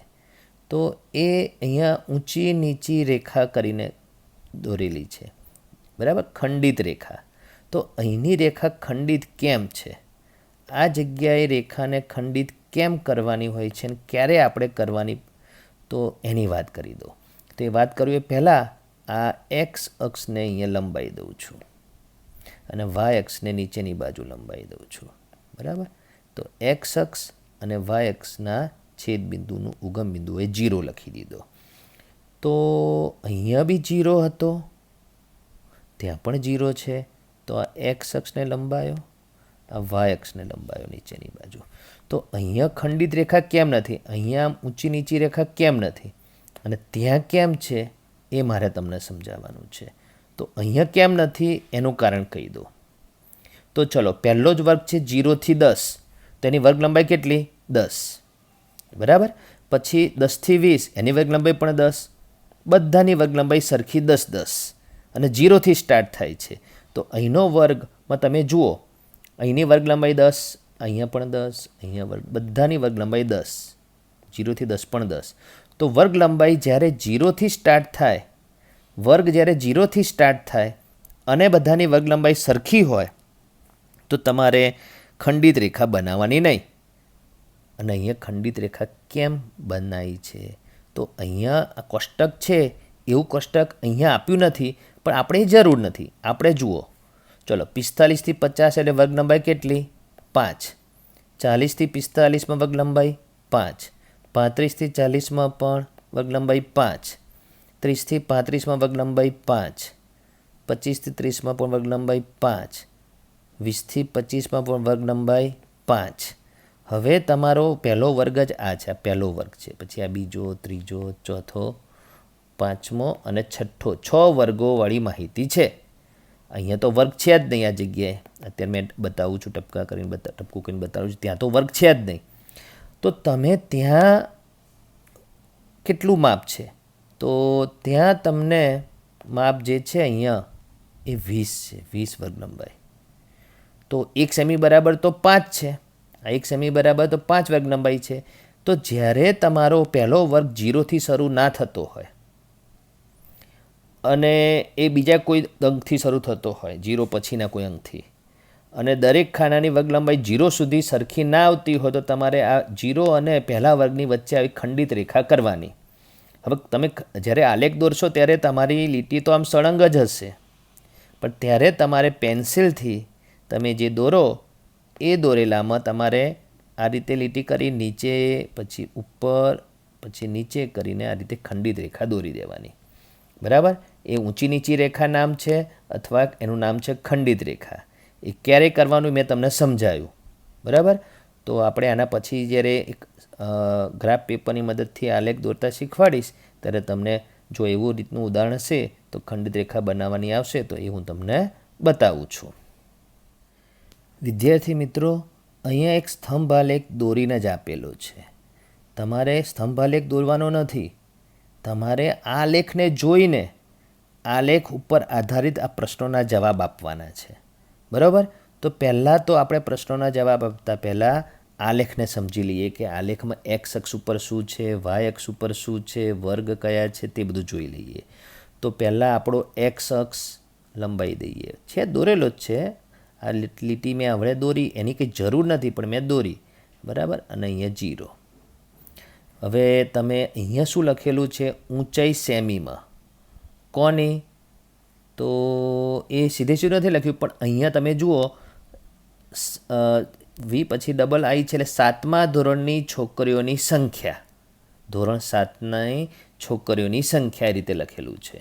તો એ અહીંયા ઊંચી નીચી રેખા કરીને દોરેલી છે. બરાબર. ખંડિત રેખા. તો અહીંની રેખા ખંડિત કેમ છે? આ જગ્યાએ રેખાને ખંડિત કેમ કરવાની હોય છે અને ક્યારે આપણે કરવાની? તો એની વાત કરી દો. તો એ વાત કરું એ પહેલાં આ એક્સ અક્ષને અહીંયા લંબાઈ દઉં છું, અને વાય અક્ષને નીચેની બાજુ લંબાઈ દઉં છું. બરાબર. તો એક્સ અક્ષ અને વાય અક્ષના છેદ બિંદુનું ઉગમ બિંદુ એ 0 લખી દીધો. તો અહીંયા બી 0 હતો, ત્યાં પણ 0 છે. તો આ એક્સ અક્ષને લંબાયો, આ વાય અક્ષને લંબાયો નીચેની બાજુ. તો અહીંયા ખંડિત રેખા કેમ નથી? અહીંયા ઊંચી નીચી રેખા કેમ નથી? અને ત્યાં કેમ છે એ મારે તમને સમજાવવાનું છે. તો અહીંયા કેમ નથી એનું કારણ કહી દો. તો ચલો, પહેલો જ વર્ગ છે 0થી 10, તેની વર્ગ લંબાઈ કેટલી? 10. બરાબર. પછી 10થી 20 એની વર્ગ લંબાઈ પણ 10, બધાની વર્ગ લંબાઈ સરખી 10 10 અને 0થી સ્ટાર્ટ થાય છે. તો અહીંનો વર્ગમાં તમે જુઓ, અહીંની વર્ગ લંબાઈ 10, અહીંયા પણ 10, અહીંયા વર્ગ, બધાની વર્ગ લંબાઈ 10, 0થી 10 પણ 10. તો વર્ગ લંબાઈ જ્યારે 0થી સ્ટાર્ટ થાય, વર્ગ જ્યારે 0થી સ્ટાર્ટ થાય અને બધાની વર્ગ લંબાઈ સરખી હોય તો તમારે ખંડિત રેખા બનાવવાની નહીં. અને અહીંયા ખંડિત રેખા કેમ બનાવી છે? તો અહીંયા આ કોષ્ટક છે, એવું કોષ્ટક અહીંયા આપ્યું નથી, પણ આપણે જરૂર નથી. આપણે જુઓ, ચલો 45થી 50 એટલે વર્ગ લંબાઈ કેટલી? 5. 40થી 45માં વર્ગ લંબાઈ 5. 35થી 40માં પણ વર્ગ લંબાઈ 5. 30થી 35માં વર્ગ લંબાઈ 5. 25થી 30માં પણ વર્ગ લંબાઈ 5. 20થી 25માં પણ વર્ગ લંબાઈ 5. હવે તમારો પહેલો વર્ગ જ આ છે, આ પહેલો વર્ગ છે. પછી આ બીજો, ત્રીજો, ચોથો, પાંચમો અને છઠ્ઠો, 6 વર્ગોવાળી માહિતી છે. અહીંયા તો વર્ગ છે જ નહીં. આ જગ્યાએ અત્યારે મેં બતાવું છું, ટપકું કરીને બતાવું છું, ત્યાં તો વર્ગ છે જ નહીં. તો તમે ત્યાં કેટલું માપ છે? તો ત્યાં તમને માપ જે છે અહીંયા એ 20 છે, 20 વર્ગ લંબાઈ. તો 1 સેમી બરાબર તો 5 છે. આ 1 સેમી બરાબર તો 5 વર્ગ લંબાઈ છે. તો જ્યારે તમારો પહેલો વર્ગ 0થી શરૂ ના થતો હોય અને એ બીજા કોઈ અંકથી શરૂ થતો હોય, 0 પછીના કોઈ અંકથી, અને દરેક ખાનાની વર્ગ લંબાઈ 0 સુધી સરખી ના આવતી હોય તો તમારે આ 0 અને પહેલા વર્ગની વચ્ચે આવી ખંડિત રેખા કરવાની. હવે તમે જ્યારે આલેખ દોરશો ત્યારે તમારી લીટી તો આમ સળંગ જ હશે, પણ ત્યારે તમારે પેન્સિલથી તમે જે દોરો એ દોરેલામાં તમારે આ રીતે લીટી કરી નીચે, પછી ઉપર, પછી નીચે કરીને આ રીતે ખંડિત રેખા દોરી દેવાની. બરાબર? એ ઊંચી નીચી રેખા નામ છે, અથવા એનું નામ છે ખંડિત રેખા. એ ક્યારે કરવાનું મેં તમને સમજાયું. બરાબર? તો આપણે આના પછી જ્યારે એક ગ્રાફ પેપરની મદદથી આલેખ દોરતા શીખવાડીશ ત્યારે તમને જો એવું રીતનું ઉદાહરણ હશે તો ખંડિત રેખા બનાવવાની આવશે તો એ હું તમને બતાવું છું. વિદ્યાર્થી મિત્રો, અહીંયા એક સ્તંભ આલેખ દોરીને જ આપેલો છે. તમારે સ્તંભ આલેખ દોરવાનો નથી. તમારે આ આલેખને જોઈને આલેખ ઉપર આધારિત આ પ્રશ્નોના જવાબ આપવાના છે. બરાબર? તો પહેલાં તો આપણે પ્રશ્નોના જવાબ આપતા પહેલાં આલેખને સમજી લઈએ કે આલેખમાં એક્સ અક્ષ ઉપર શું છે, વાય અક્ષ ઉપર શું છે, વર્ગ કયા છે, તે બધું જોઈ લઈએ. તો પહેલાં આપણો એક્સ અક્ષ લંબાઈ દઈએ. છે દોરેલો જ છે. આ લીટી મેં હવે દોરી, એની કંઈ જરૂર નથી પણ મેં દોરી. બરાબર? અને અહીંયા 0. હવે તમે અહીંયા શું લખેલું છે? ઊંચાઈ સેમીમાં. કોની? તો એ સીધે સીધું નથી લખ્યું, પણ અહીંયા તમે જુઓ વી પછી ડબલ આઈ છે એટલે 7મા ધોરણની છોકરીઓની સંખ્યા. ધોરણ 7ની છોકરીઓની સંખ્યા એ રીતે લખેલું છે.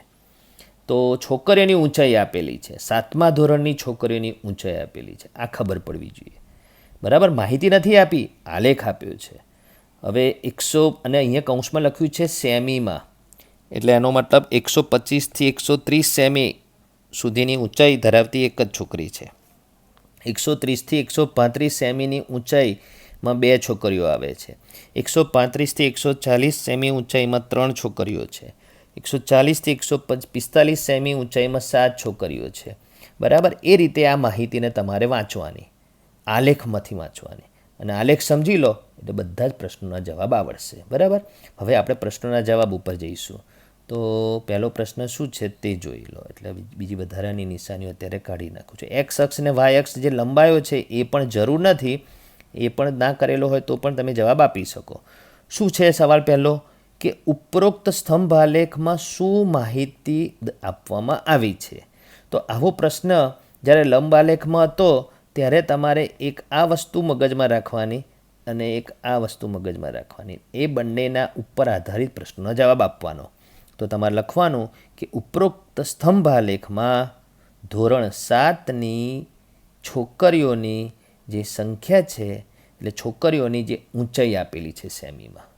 તો છોકરીઓની ઊંચાઈ આપેલી છે, 7મા ધોરણની છોકરીઓની ઊંચાઈ આપેલી છે. આ ખબર પડવી જોઈએ. બરાબર? માહિતી નથી આપી, આલેખ આપ્યો છે. હવે 100 અને અહીંયા કૌંસમાં લખ્યું છે સેમીમાં, એટલે એનો મતલબ 125થી 130 સેમી સુધીની ઊંચાઈ ધરાવતી એક જ છોકરી છે. 130થી 135 સેમીની ઊંચાઈમાં 2 છોકરીઓ આવે છે. 135થી 140 સેમી ઊંચાઈમાં 3 છોકરીઓ છે. 140થી 145 સેમી ઊંચાઈમાં 7 છોકરીઓ છે. બરાબર? એ રીતે આ માહિતીને તમારે વાંચવાની, આલેખમાંથી વાંચવાની. અને આલેખ સમજી લો એટલે બધા જ પ્રશ્નોના જવાબ આવડશે. બરાબર? હવે આપણે પ્રશ્નોના જવાબ ઉપર જઈશું. તો પહેલો પ્રશ્ન શું છે તે જોઈ લો. એટલે બીજી વધારાની નિશાનીઓ અત્યારે કાઢી નાખું છું. એક્સ અક્ષ અને વાય અક્ષ જે લંબાયો છે એ પણ જરૂર નથી, એ પણ ના કરેલો હોય તો પણ તમે જવાબ આપી શકો. શું છે સવાલ પહેલો? કે ઉપરોક્ત સ્તંભ આલેખમાં શું માહિતી આપવામાં આવી છે? તો આવો પ્રશ્ન જ્યારે લંબ આલેખમાં હતો ત્યારે તમારે એક આ વસ્તુ મગજમાં રાખવાની અને એક આ વસ્તુ મગજમાં રાખવાની. એ બંનેના ઉપર આધારિત પ્રશ્નોનો જવાબ આપવાનો. તો તમારે લખવાનું કે ઉપરોક્ત સ્તંભ આલેખમાં ધોરણ 7ની છોકરીઓની જે સંખ્યા છે, એટલે છોકરીઓની જે ઊંચાઈ આપેલી છે સેમીમાં.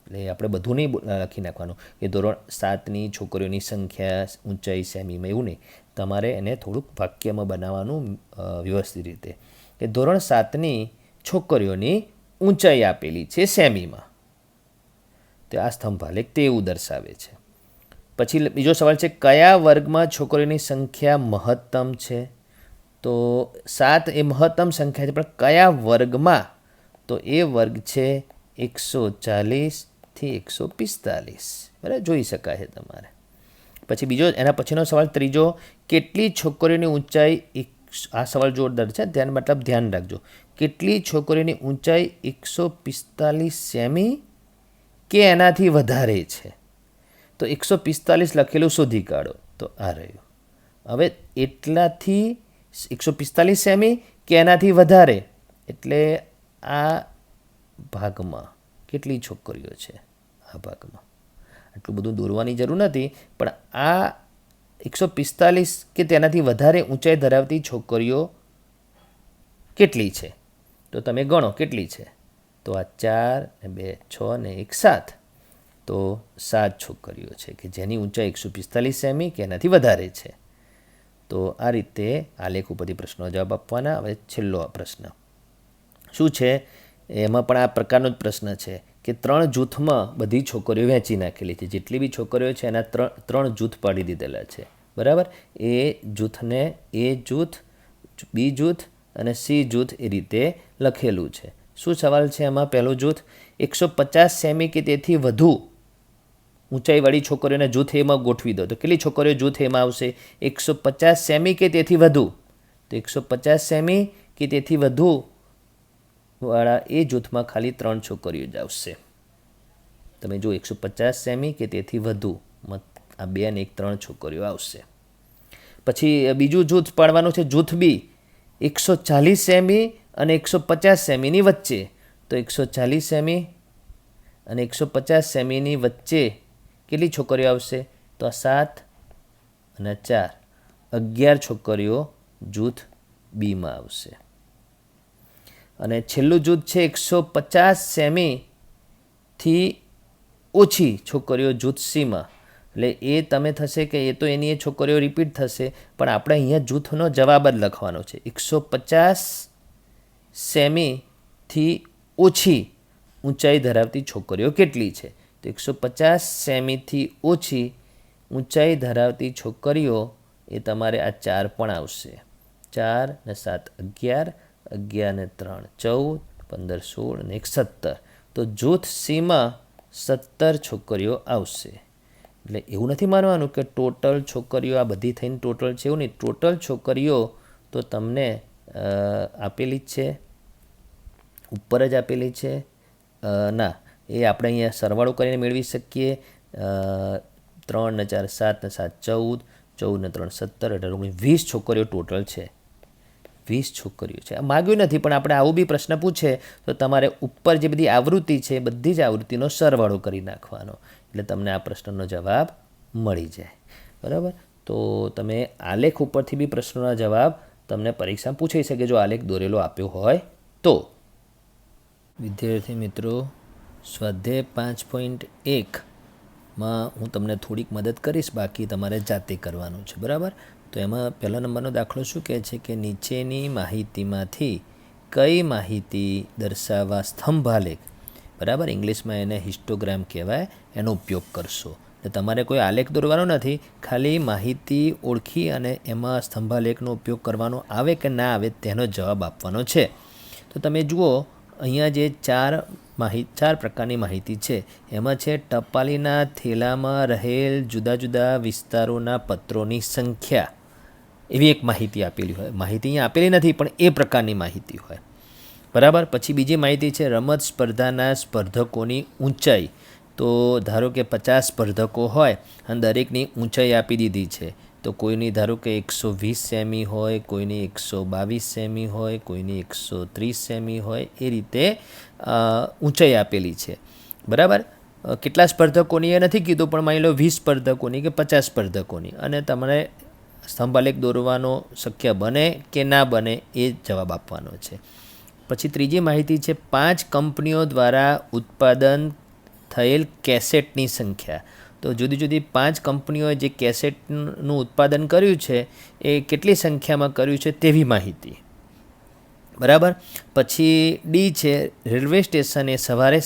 એટલે આપણે બધું નહીં લખી નાખવાનું કે ધોરણ 7ની છોકરીઓની સંખ્યા ઊંચાઈ સેમીમાં, એવું નહીં. તમારે એને થોડુંક વાક્યમાં બનાવવાનું વ્યવસ્થિત રીતે કે ધોરણ 7ની છોકરીઓની ઊંચાઈ આપેલી છે સેમીમાં. તો આ સ્તંભાલેખ તેવું દર્શાવે છે. પછી બીજો સવાલ છે, કયા વર્ગમાં છોકરીઓની સંખ્યા મહત્તમ છે? તો 7 એ મહત્તમ સંખ્યા છે, પણ કયા વર્ગમાં? તો એ વર્ગ છે 140 થી 145. બરાબર, જોઈ શકાય છે તમારે. પછી બીજો, એના પછીનો સવાલ ત્રીજો, કેટલી છોકરીઓની ઊંચાઈ, આ સવાલ જોરદાર છે, ધ્યાન રાખજો. કેટલી છોકરીઓની ઊંચાઈ 145 સેમી કે એનાથી વધારે છે? તો 145 લખેલું શોધી કાઢો. તો આ રહ્યું. હવે એટલાથી 145 સેમી કે એનાથી વધારે, એટલે આ ભાગમાં કેટલી છોકરીઓ છે? આ ભાગમાં આટલું બધું દોરવાની જરૂર નથી, પણ આ 145 કે તેનાથી વધારે ઊંચાઈ ધરાવતી છોકરીઓ કેટલી છે? તો તમે ગણો કેટલી છે. તો આ 4 ને 2 6 ને 1 7. તો 7 છોકરીઓ છે કે જેની ઊંચાઈ 145 સેમી કે એનાથી વધારે છે. તો આ રીતે આલેખ ઉપરથી પ્રશ્નો જવાબ આપવાના. હવે છેલ્લો પ્રશ્ન શું છે? એમાં પણ આ પ્રકારનો જ પ્રશ્ન છે કે 3 જૂથમાં બધી છોકરીઓ વહેંચી નાખેલી છે. જેટલી બી છોકરીઓ છે એના 3 જૂથ પાડી દીધેલા છે. બરાબર, એ જૂથને એ જૂથ, બી જૂથ અને સી જૂથ એ રીતે લખેલું છે. શું સવાલ છે એમાં? પહેલું જૂથ, 150 સેમી કે તેથી વધુ ઊંચાઈવાળી છોકરીઓને જૂથ એમાં ગોઠવી દો. તો કેટલી છોકરીઓ જૂથ એમાં આવશે? 150 સેમી કે તેથી વધુ. તો 150 સેમી કે તેથી વધુ વાળા એ જૂથમાં ખાલી 3 છોકરીઓ જ આવશે. તમે જો 150 સેમી કે તેથી વધુ, આ 2 અને 1 3 છોકરીઓ આવશે. પછી બીજું જૂથ પાડવાનું છે, જૂથ બી, 140 સેમી અને 150 સેમીની વચ્ચે. તો 140 સેમી અને 150 સેમીની વચ્ચે કેટલી છોકરીઓ આવશે? તો આ 7 અને 4 11 છોકરીઓ જૂથ બીમાં આવશે. અને છેલ્લું જૂથ છે 150 સેમીથી ઓછી છોકરીઓ જૂથ સીમાં. એટલે એ તમે થશે કે એ તો એની એ છોકરીઓ રિપીટ થશે, પણ આપણે અહીંયા જૂથનો જવાબ જ લખવાનો છે. 150 સેમીથી ઓછી ઊંચાઈ ધરાવતી છોકરીઓ કેટલી છે? તો 150 સેમીથી ઓછી ઊંચાઈ ધરાવતી છોકરીઓ એ તમારે આ 4 પણ આવશે. 4 ને 7 11, 11 ને 3 14, 15 16 ને 1 17. તો જૂથ સીમાં 17 છોકરીઓ આવશે. એટલે એવું નથી માનવાનું કે ટોટલ છોકરીઓ આ બધી થઈને ટોટલ છે, એવું નહીં. ટોટલ છોકરીઓ તો તમને આપેલી જ છે, ઉપર જ આપેલી છે. ના, એ આપણે અહીંયા સરવાળો કરીને મેળવી શકીએ. 3 ને 4 7 ને 7 14, 14 ને 3 17, 18 19 20 છોકરીઓ ટોટલ છે. 20 છોકરીઓ છે. માગ્યું નથી, પણ આપણે આવું બી પ્રશ્ન પૂછે તો તમારે ઉપર જે બધી આવૃત્તિ છે બધી જ આવૃત્તિનો સરવાળો કરી નાખવાનો, એટલે તમને આ પ્રશ્નનો જવાબ મળી જાય. બરાબર, તો તમે આલેખ ઉપરથી બી પ્રશ્નોના જવાબ તમને પરીક્ષા પૂછાઈ શકે જો આલેખ દોરેલો આપ્યો હોય તો. વિદ્યાર્થી મિત્રો, સ્વાધ્યાય 5.1માં હું તમને થોડીક મદદ કરીશ, બાકી તમારે જાતે કરવાનું છે. બરાબર, તો એમાં પહેલા નંબરનો દાખલો શું કહે છે કે નીચેની માહિતીમાંથી કઈ માહિતી દર્શાવવા સ્તંભાલેખ, બરાબર, ઇંગ્લિશમાં એને હિસ્ટોગ્રામ કહેવાય, એનો ઉપયોગ કરશો. એટલે તમારે કોઈ આલેખ દોરવાનો નથી, ખાલી માહિતી ઓળખી અને એમાં સ્તંભાલેખનો ઉપયોગ કરવાનો આવે કે ના આવે તેનો જવાબ આપવાનો છે. તો તમે જુઓ અહીંયા જે 4 પ્રકારની માહિતી છે એમાં છે ટપાલીના થેલામાં રહેલ જુદા જુદા વિસ્તારોના પત્રોની સંખ્યા, એવી એક માહિતી આપેલી હોય. માહિતી અહીંયા આપેલી નથી, પણ એ પ્રકારની માહિતી હોય. બરાબર, પછી બીજી માહિતી છે રમત સ્પર્ધાના સ્પર્ધકોની ઊંચાઈ. તો ધારો કે 50 સ્પર્ધકો હોય અને દરેકની ઊંચાઈ આપી દીધી છે. તો કોઈની ધારો કે 120 સેમી હોય, કોઈની 122 સેમી હોય, કોઈની 130 સેમી હોય, એ રીતે ઊંચાઈ આપેલી છે. બરાબર, કેટલા સ્પર્ધકોની એ નથી કીધું, પણ માની લો 20 સ્પર્ધકોની કે 50 સ્પર્ધકોની, અને તમારે સ્તંભાલેખ દોરવાનો શક્ય બને કે ના બને એ જવાબ આપવાનો છે. પછી ત્રીજી માહિતી છે 5 કંપનીઓ દ્વારા ઉત્પાદન થયેલ કેસેટની સંખ્યા. તો જુદી જુદી 5 કંપનીઓએ જે કેસેટનું ઉત્પાદન કર્યું છે એ કેટલી સંખ્યામાં કર્યું છે તેવી માહિતી. બરાબર. પછી ડી છે, રેલવે સ્ટેશને સવારે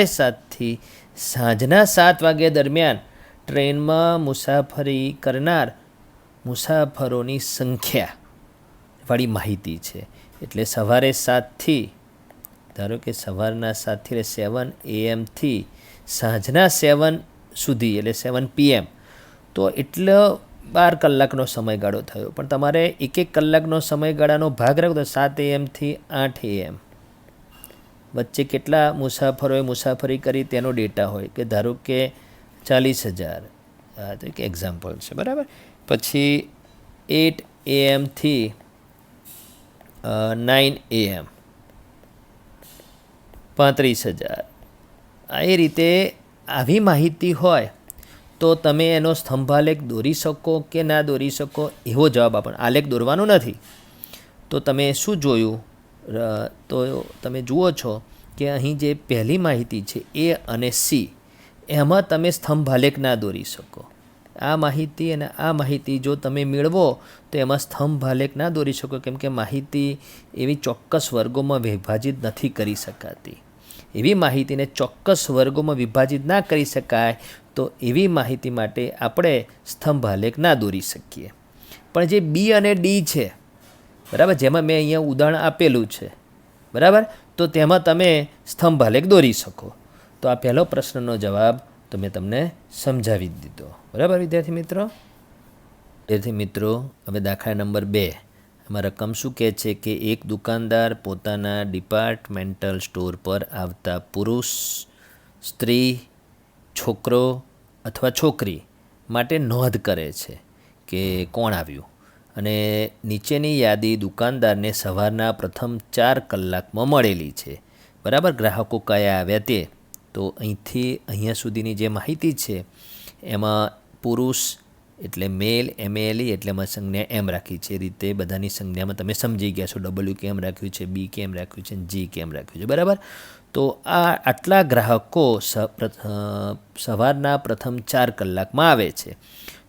7થી સાંજના 7 વાગ્યા દરમિયાન ટ્રેનમાં મુસાફરી કરનાર મુસાફરોની સંખ્યાવાળી માહિતી છે. એટલે સવારે 7થી, ધારો કે સવારના 7થી એટલે 7 AM થી સાંજના 7 સુધી એટલે 7 PM, તો એટલો 12 કલાકનો સમયગાળો થયો. પણ તમારે એક કલાકનો સમયગાળાનો ભાગ રાખો તો 7 AM થી 8 AM વચ્ચે કેટલા મુસાફરોએ મુસાફરી કરી તેનો ડેટા હોય, કે ધારો કે 40,000. આ તો એક એક્ઝામ્પલ છે, બરાબર. પછી 8 AM થી 9 AM 35,000. એ રીતે આવી માહિતી હોય તો તમે એનો સ્તંભાલેખ દોરી શકો કે ના દોરી શકો, એવો જવાબ આપણને. આલેખ દોરવાનો નથી. તો તમે શું જોયું, તો તમે જુઓ છો કે અહીં જે પહેલી માહિતી છે એ અને સી, એમાં તમે સ્તંભાલેખ ના દોરી શકો. આ માહિતી અને આ માહિતી જો તમે મેળવો તો એમાં સ્તંભાલેખ ના દોરી શકો, કેમ કે માહિતી એવી ચોક્કસ વર્ગોમાં વિભાજિત નથી કરી શકાતી. એવી માહિતીને ચોક્કસ વર્ગોમાં વિભાજિત ના કરી શકાય તો એવી માહિતી માટે આપણે સ્તંભાલેખ ના દોરી શકીએ. પણ જે બી અને ડી છે, બરાબર, જેમાં મેં અહીંયા ઉદાહરણ આપેલું છે, બરાબર, તો તેમાં તમે સ્તંભાલેખ દોરી શકો. તો આ પહેલો પ્રશ્નનો જવાબ તો મેં તમને સમજાવી જ દીધો, બરાબર વિદ્યાર્થી મિત્રો. હવે દાખલા નંબર 2, એમાં રકમ શું કહે છે કે એક દુકાનદાર પોતાના ડિપાર્ટમેન્ટલ સ્ટોર પર આવતા પુરુષ, સ્ત્રી, છોકરો અથવા છોકરી માટે નોંધ કરે છે કે કોણ આવ્યું, અને નીચેની યાદી દુકાનદારને સવારના પ્રથમ 4 કલાકમાં મળેલી છે, બરાબર. ગ્રાહકો કયા આવ્યા તે. તો અહીંથી અહીંયા સુધીની જે માહિતી છે એમાં પુરુષ એટલે મેલ, MALE એટલે એમાં સંજ્ઞા એમ રાખી છે. એ રીતે બધાની સંજ્ઞામાં તમે સમજી ગયા છો. W કેમ રાખ્યું છે, B કેમ રાખ્યું છે, G કેમ રાખ્યું છે, બરાબર. તો આટલા ગ્રાહકો સવારના પ્રથમ 4 કલાકમાં આવે છે.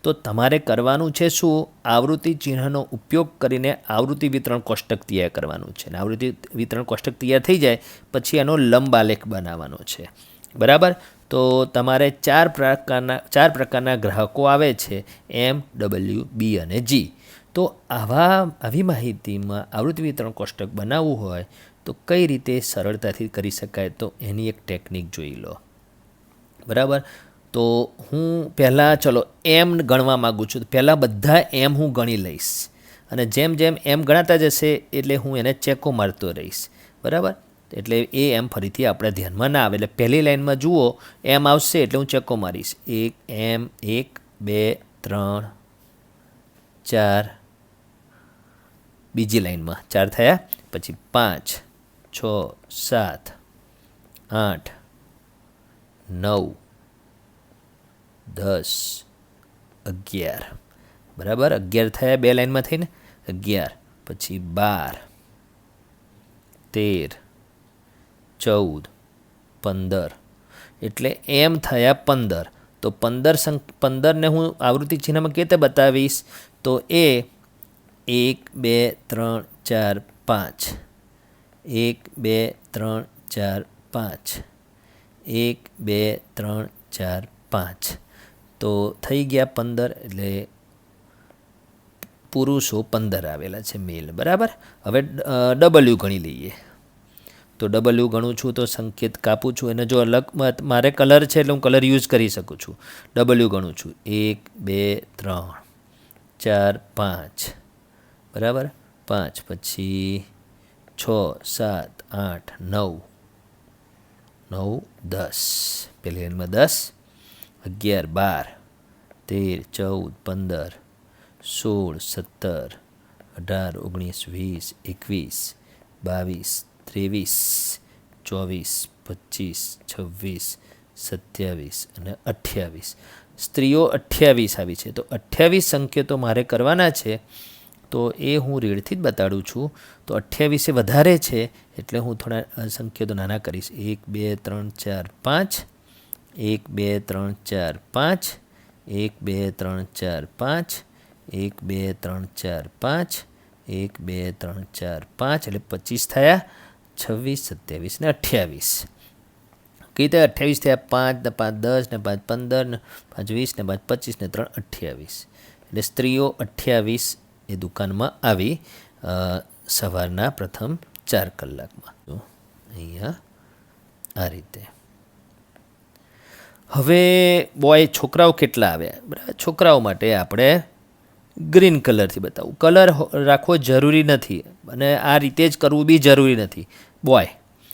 તો તમારે કરવાનું છે શું, આવૃત્તિ ચિહ્નનો ઉપયોગ કરીને આવૃત્તિ વિતરણ કોષ્ટક તૈયાર કરવાનું છે. અને આવૃત્તિ વિતરણ કોષ્ટક તૈયાર થઈ જાય પછી એનો લંબ આલેખ બનાવવાનો છે, બરાબર. તો તમારે 4 પ્રકારના ગ્રાહકો આવે છે, M, W, B અને G. તો આવી માહિતીમાં આવૃત્તિ વિતરણ કોષ્ટક બનાવવું હોય તો કઈ રીતે સરળતાથી કરી શકાય, તો એની એક ટેકનિક જોઈ લો, બરાબર. તો હું પહેલાં ચલો M ગણવા માગું છું. પહેલાં બધા M હું ગણી લઈશ, અને જેમ જેમ M ગણાતા જશે એટલે હું એને ચેકો મારતો રહીશ, બરાબર. એટલે એ M ફરીથી આપણે ધ્યાનમાં ના આવે. એટલે પહેલી લાઈનમાં જુઓ M આવશે એટલે હું ચેકો મારીશ. 1 M 1 2 3 4, બીજી લાઈનમાં 4 થયા, પછી 5 6 7 8 9 10 11, બરાબર. 11 થયા બે લાઈનમાં થઈને, 11 પછી 12 13 14 15, એટલે M થયા 15. તો 15ને હું આવૃત્તિ ચિહ્નમાં કેવી રીતે બતાવીશ, તો એ 1 2 3 4 5, 1 2 3 4 5, 1 2 3 4 5, તો થઈ ગયા 15. એટલે પુરુષો 15 આવેલા છે, મેલ, બરાબર. હવે W ગણી લઈએ. તો W ગણું છું તો સંકેત કાપું છું. એને જો અલગ મારે કલર છે એટલે હું કલર યુઝ કરી શકું છું. W ગણું છું 1 2 3 4 5, બરાબર. 5 પછી 6 7 8 9 9 10, પહેલી લાઈનમાં 10 11 12 13 14 15 16 17 18 19 20 21 22 23 24 25 26 27 અને 28. સ્ત્રીઓ 28 આવી છે. તો 28 સંકેતો મારે કરવાના છે, તો એ હું રેડથી જ બતાડું છું. તો 28 એ વધારે છે એટલે હું થોડા સંકેતો નાના કરીશ. 1 2 3 4 5, 1 2 3 4 5, 1 2 3 4 5, 1 2 3 4 5, 1 2 3 4 5 એટલે 25 થયા, 26 27 ને 28. કઈ રીતે 28 થયા? 5 ને 5 10 ને 5 15 ને 5 20 ને 5 25 ને 3 28. એટલે સ્ત્રીઓ 28 એ દુકાનમાં આવી સવારના પ્રથમ 4 કલાકમાં. તો અહીંયા આ રીતે. હવે બોય છોકરાઓ કેટલા આવ્યા? બરાબર, છોકરાઓ માટે આપણે ગ્રીન કલરથી બતાવું. કલર રાખવો જરૂરી નથી અને આ રીતે જ કરવું બી જરૂરી નથી. બોય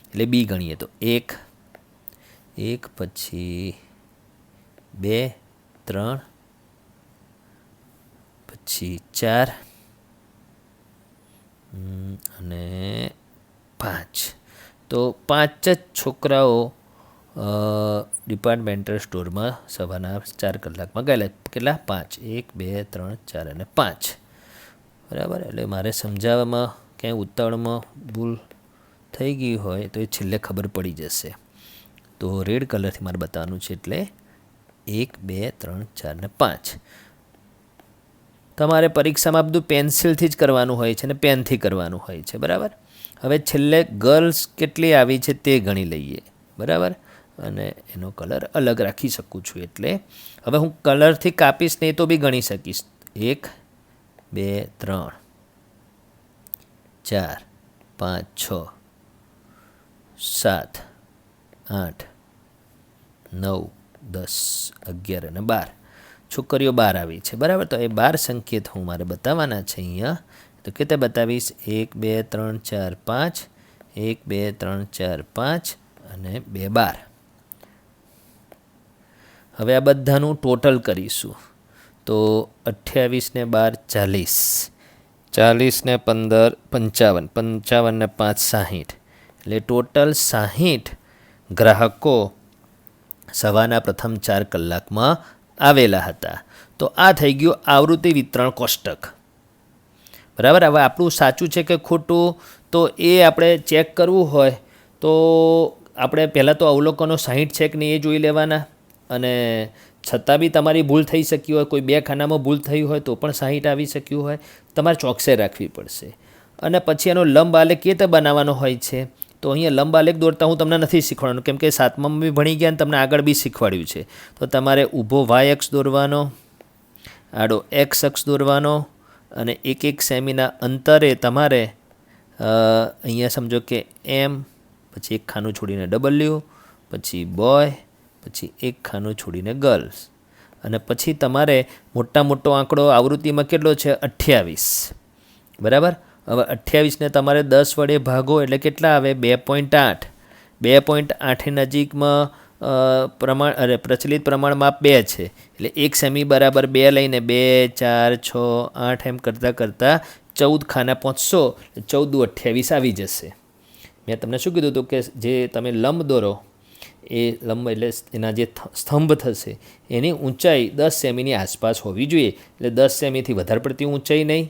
એટલે બી ગણીએ તો 1 પછી 2 3 પછી 4 અને 5. તો 5 જ છોકરાઓ ડિપાર્ટમેન્ટલ સ્ટોરમાં સવારના 4 કલાકમાં ગયેલા. કેટલા? 5 1 2 3 4 અને 5. બરાબર. એટલે મારે સમજાવવામાં ક્યાંય ઉતાવળમાં ભૂલ થઈ ગઈ હોય તો એ છેલ્લે ખબર પડી જશે. તો રેડ કલરથી મારે બતાવવાનું છે. એટલે 1 2 3 4 ને 5. તમારે પરીક્ષામાં બધું પેન્સિલથી જ કરવાનું હોય છે ને પેનથી કરવાનું હોય છે. બરાબર. હવે છેલ્લે ગર્લ્સ કેટલી આવી છે તે ગણી લઈએ. બરાબર. અને એનો કલર અલગ રાખી શકું છું. એટલે હવે હું કલરથી કાપીશ નહીં તો બી ગણી શકીશ. 1 2 3 4 5 6 7 8 9 10 11 અને 12. છોકરીઓ 12 આવી છે. બરાબર. તો એ 12 સંકેત હું મારે બતાવવાના છે અહીંયા. તો કેતે બતાવીશ? 1 2 3 4 5 1 2 3 4 5 અને 2 12. હવે આ બધાનું ટોટલ કરીશું. તો 28 ને 12 40, 40 ને 15 55, 55 ને 5 60. એટલે ટોટલ 60 ગ્રાહકો સવારના પ્રથમ 4 કલાકમાં આવેલા હતા. તો આ થઈ ગયું આવૃત્તિ વિતરણ કોષ્ટક. બરાબર. હવે આપણું સાચું છે કે ખોટું તો એ આપણે ચેક કરવું હોય તો આપણે પહેલાં તો અવલોકનો 60 છે કે નહીં એ જોઈ લેવાના. અને છતાં બી તમારી ભૂલ થઈ શકી હોય, કોઈ 2 ખાનામાં ભૂલ થઈ હોય તો પણ 60 આવી શક્યું હોય. તમારે ચોકસાઈ રાખવી પડશે. અને પછી એનો લંબ આલેખ કેવી રીતે બનાવવાનો હોય છે? તો અહીંયા લંબ આલેખ દોરતા હું તમને નથી શીખવાડવાનું, કેમ કે 7મામાં બી ભણી ગયા અને તમને આગળ બી શીખવાડ્યું છે. તો તમારે ઊભો y અક્ષ દોરવાનો, આડો x અક્ષ દોરવાનો અને 1 સેમીના અંતરે તમારે અહીંયા સમજો કે m, પછી 1 ખાનું છોડીને w, પછી બોય, પછી 1 ખાનું છોડીને ગર્લ્સ. અને પછી તમારે મોટો આંકડો આવૃત્તિમાં કેટલો છે? 28. બરાબર. હવે 28ને તમારે 10 વડે ભાગો એટલે કેટલા આવે? 2.8. 2.8 નજીકમાં પ્રચલિત પ્રમાણ માપ 2 છે. એટલે 1 સેમી બરાબર 2 લઈને 2 4 6 8 એમ કરતાં 14 ખાના પહોંચશો. 14 28 આવી જશે. મેં તમને શું કીધું હતું કે જે તમે લંબ દોરો એ લંબ એટલે એના જે સ્તંભ થશે એની ઊંચાઈ 10 સેમીની આસપાસ હોવી જોઈએ. એટલે 10 સેમીથી વધારે પડતી ઊંચાઈ નહીં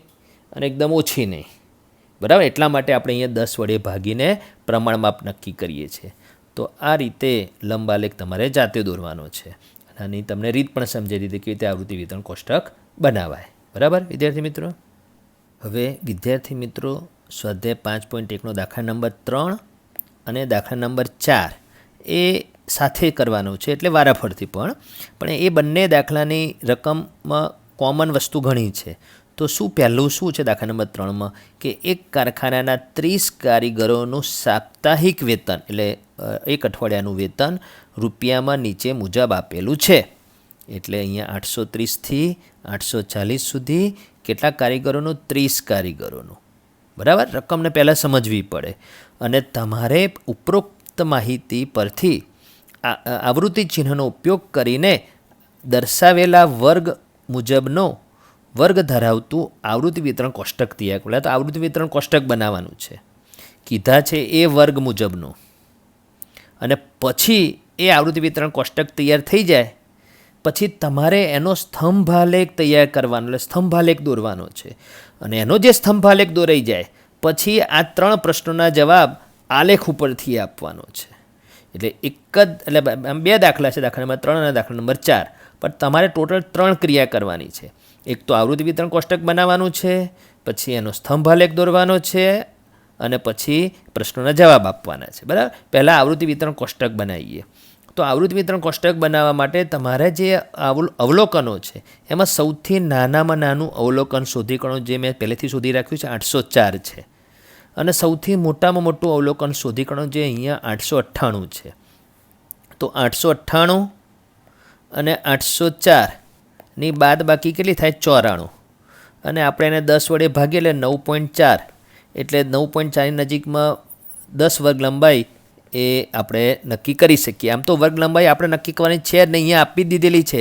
અને એકદમ ઓછી નહીં. બરાબર. એટલા માટે આપણે અહીંયા 10 વડે ભાગીને પ્રમાણ માપ નક્કી કરીએ છીએ. તો આ રીતે લંબ આલેખ તમારે જાતે દોરવાનો છે. આની તમને રીત પણ સમજાવી દીધી કે રીતે આવૃત્તિ વિતરણ કોષ્ટક બનાવાય. બરાબર વિદ્યાર્થી મિત્રો. હવે વિદ્યાર્થી મિત્રો સ્વાધ્યાય 5.1નો દાખલા નંબર 3 અને દાખલા નંબર 4 એ સાથે કરવાનો છે. એટલે વારાફરતી પણ એ બંને દાખલાની રકમમાં કોમન વસ્તુ ઘણી છે. તો પહેલું શું છે દાખલા નંબર 3માં કે એક કારખાનાના 30 કારીગરોનું સાપ્તાહિક વેતન એટલે એક અઠવાડિયાનું વેતન રૂપિયામાં નીચે મુજબ આપેલું છે. એટલે અહીંયા 830થી 840 સુધી કેટલા કારીગરોનું? 30 કારીગરોનું. બરાબર. રકમને પહેલાં સમજવી પડે અને તમારે ઉપરોક્ત માહિતી પરથી આવૃત્તિ ચિહ્નનો ઉપયોગ કરીને દર્શાવેલા વર્ગ મુજબનો વર્ગ ધરાવતું આવૃત્તિ વિતરણ કોષ્ટક તૈયાર કરે. તો આવૃત્તિ વિતરણ કોષ્ટક બનાવવાનું છે. કીધા છે એ વર્ગ મુજબનું. અને પછી એ આવૃત્તિ વિતરણ કોષ્ટક તૈયાર થઈ જાય પછી તમારે એનો સ્તંભાલેખ તૈયાર કરવાનો, એટલે સ્તંભાલેખ દોરવાનો છે. અને એનો જે સ્તંભાલેખ દોરાઈ જાય પછી આ 3 પ્રશ્નોના જવાબ આલેખ ઉપરથી આપવાનો છે. એટલે એટલે 2 દાખલા છે, દાખલા નંબર 3 અને દાખલા નંબર 4. પણ તમારે ટોટલ 3 ક્રિયા કરવાની છે. એક તો આવૃત્તિ વિતરણ કોષ્ટક બનાવવાનું છે, પછી એનો સ્તંભ આલેખ દોરવાનો છે અને પછી પ્રશ્નોના જવાબ આપવાના છે. બરાબર, પહેલાં આવૃત્તિ વિતરણ કોષ્ટક બનાવીએ. તો આવૃત્તિ વિતરણ કોષ્ટક બનાવવા માટે તમારે જે અવલોકનો છે એમાં સૌથી નાનામાં નાનું અવલોકન શોધી કાઢો, જે મેં પહેલેથી શોધી રાખ્યું છે 804 છે. અને સૌથી મોટામાં મોટું અવલોકન શોધી કાઢો જે અહીંયા 898 છે. તો 898 અને 804ની બાદ બાકી કેટલી થાય? 94. અને આપણે એને 10 વડે ભાગીએ એટલે 9.4, એટલે 9.4ની નજીકમાં 10 વર્ગ લંબાઈ એ આપણે નક્કી કરી શકીએ. આમ તો વર્ગ લંબાઈ આપણે નક્કી કરવાની છે જ નહીં, અહીંયા આપી જ દીધેલી છે.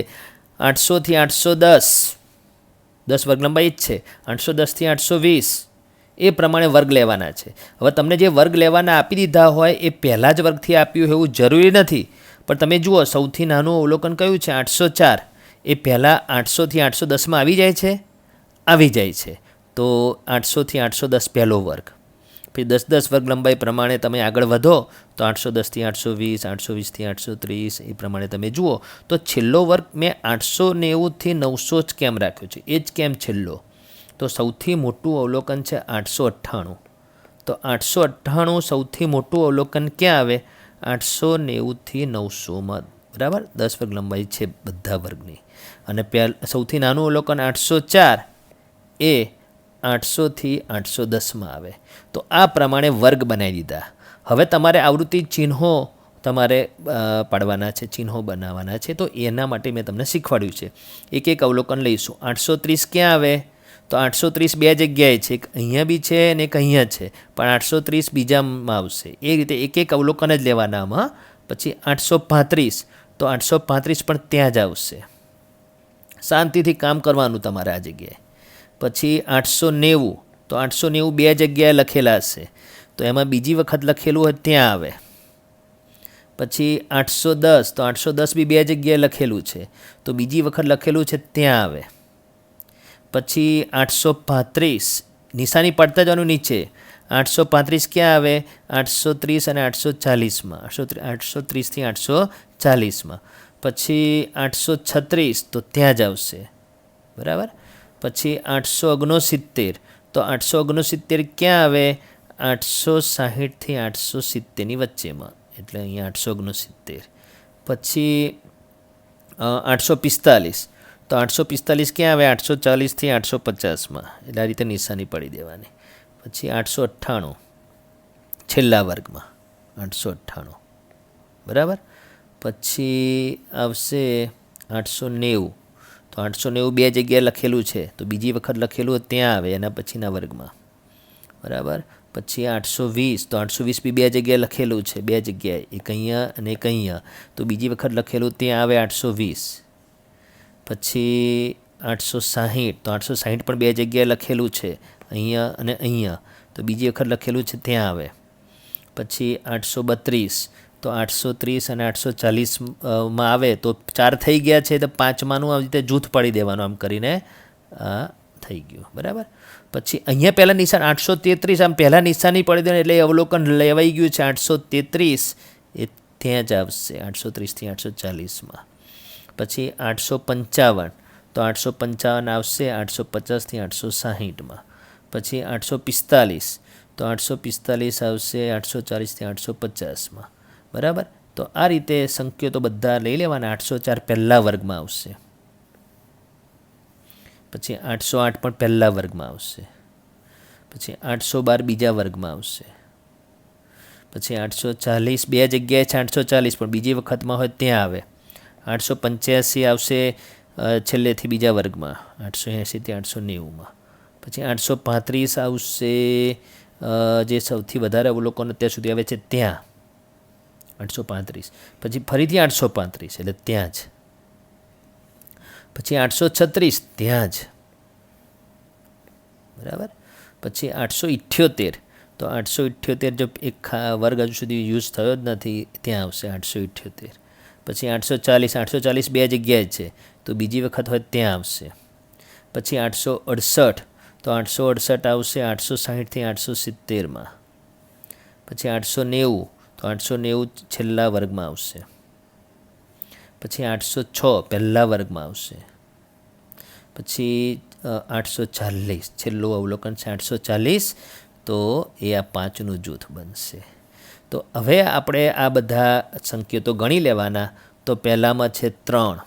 800 થી 810 10 વર્ગ લંબાઈ જ છે. 810 થી 820 એ પ્રમાણે વર્ગ લેવાના છે. હવે તમને જે વર્ગ લેવાના આપી દીધા હોય એ પહેલાં જ વર્ગથી આપ્યું એવું જરૂરી નથી, પણ તમે જુઓ સૌથી નાનું અવલોકન કયું છે? 804. એ પહેલાં 800 થી 810માં આવી જાય છે? આવી જાય છે. તો 800 થી 810 પહેલો વર્ગ. પછી 10 વર્ગ લંબાઈ પ્રમાણે તમે આગળ વધો તો 810 થી 820, 820 થી 830 એ પ્રમાણે તમે જુઓ તો છેલ્લો વર્ગ મેં 890 થી 900 જ કેમ રાખ્યો છે? એ જ કેમ છેલ્લો? તો સૌથી મોટું અવલોકન છે 898. તો 898 સૌથી મોટું અવલોકન ક્યાં આવે? 890 થી 900માં. બરાબર, 10 વર્ગ લંબાઈ છે બધા વર્ગની. અને સૌથી નાનું અવલોકન 804 એ 800 થી 810માં આવે. તો આ પ્રમાણે વર્ગ બનાવી દીધા. હવે તમારે આવૃત્તિ ચિહ્નો તમારે પાડવાના છે, ચિહ્નો બનાવવાના છે. તો એના માટે મેં તમને શીખવાડ્યું છે. એક એક અવલોકન લઈશું. 830 ક્યાં આવે? તો 830 બે જગ્યાએ છે, એક અહીંયા બી છે અને એક અહીંયા છે, પણ 830 બીજામાં આવશે. એ રીતે એક એક અવલોકન જ લેવાના આમાં. પછી 835, તો 835 પણ ત્યાં જ આવશે. શાંતિથી કામ કરવાનું તમારે આ જગ્યાએ. પછી 890, તો 890 બે જગ્યાએ લખેલા હશે, તો એમાં બીજી વખત લખેલું હોય ત્યાં આવે. પછી 810, તો 810 બી બે જગ્યાએ લખેલું છે, તો બીજી વખત લખેલું છે ત્યાં આવે. પછી 835 નિશાની પડતા જવાનું નીચે. 835 ક્યાં આવે? 830 અને 840માં. 830 થી 840માં. પછી 836, તો ત્યાં જ આવશે. બરાબર. પછી 869, તો 869 ક્યાં આવે? 860 થી 870ની વચ્ચેમાં, એટલે અહીંયા 869. પછી 845, તો 845 ક્યાં આવે? 840 થી 850માં, એટલે આ રીતે નિશાની પડી દેવાની. પછી 898 છેલ્લા વર્ગમાં, 898. બરાબર. પછી આવશે 890, તો 890 બે જગ્યાએ લખેલું છે, તો બીજી વખત લખેલું ત્યાં આવે એના પછીના વર્ગમાં. બરાબર. પછી 820, તો 820 બી બે જગ્યાએ લખેલું છે, બે જગ્યાએ, એક અહીંયા અને એક અહીંયા, તો બીજી વખત લખેલું ત્યાં આવે 820. પછી 860, તો 860 પણ બે જગ્યાએ લખેલું છે, અહીંયા અને અહીંયા, તો બીજી વખત લખેલું છે ત્યાં આવે. પછી 832, તો 830 અને 840માં આવે, તો 4 થઈ ગયા છે, તો 5માનું આવી રીતે જૂથ પાડી દેવાનું આમ કરીને. આ થઈ ગયું. બરાબર. પછી અહીંયા પહેલાં નિશાન 833, આમ પહેલાં નિશાની પડી દેવાનું એટલે અવલોકન લેવાઈ ગયું છે. 833 એ ત્યાં જ આવશે, 830 થી 840માં. પછી 855, તો 855 આવશે 850 થી 860માં. પછી 845, તો 845 આવશે 840 થી 850માં. બરાબર. તો આ રીતે સંકેતો બધા લઈ લેવાના. 804 પહેલા વર્ગમાં આવશે. પછી 808 પણ પહેલા વર્ગમાં આવશે. પછી 812 બીજા વર્ગમાં આવશે. પછી 840 બે જગ્યાએ છે, 840 પણ બીજી વખતમાં હોય ત્યાં આવે. 885 આવશે છેલ્લેથી બીજા વર્ગમાં, 880 થી 890માં. પછી 835 આવશે જે સૌથી વધારે અવલોકન અત્યાર સુધી આવે છે ત્યાં, 835. પછી ફરીથી 835 એટલે ત્યાં જ. પછી 836 ત્યાં જ. બરાબર. પછી 878, તો 878 જો એક વર્ગ હજુ સુધી યુઝ થયો જ નથી ત્યાં આવશે 878. પછી 840 બે જગ્યાએ છે, તો બીજી વખત હોય ત્યાં આવશે. પછી 868, તો 868 આવશે 860 થી 870માં. પછી 890, તો 890 છેલ્લા વર્ગમાં આવશે. પછી 806 પહેલા વર્ગમાં આવશે. પછી 840, છેલ્લું અવલોકન છે 840, તો એ આ 5નું જૂથ બનશે. તો હવે આપણે આ બધા સંકેતો ગણી લેવાના. તો પહેલામાં છે 3,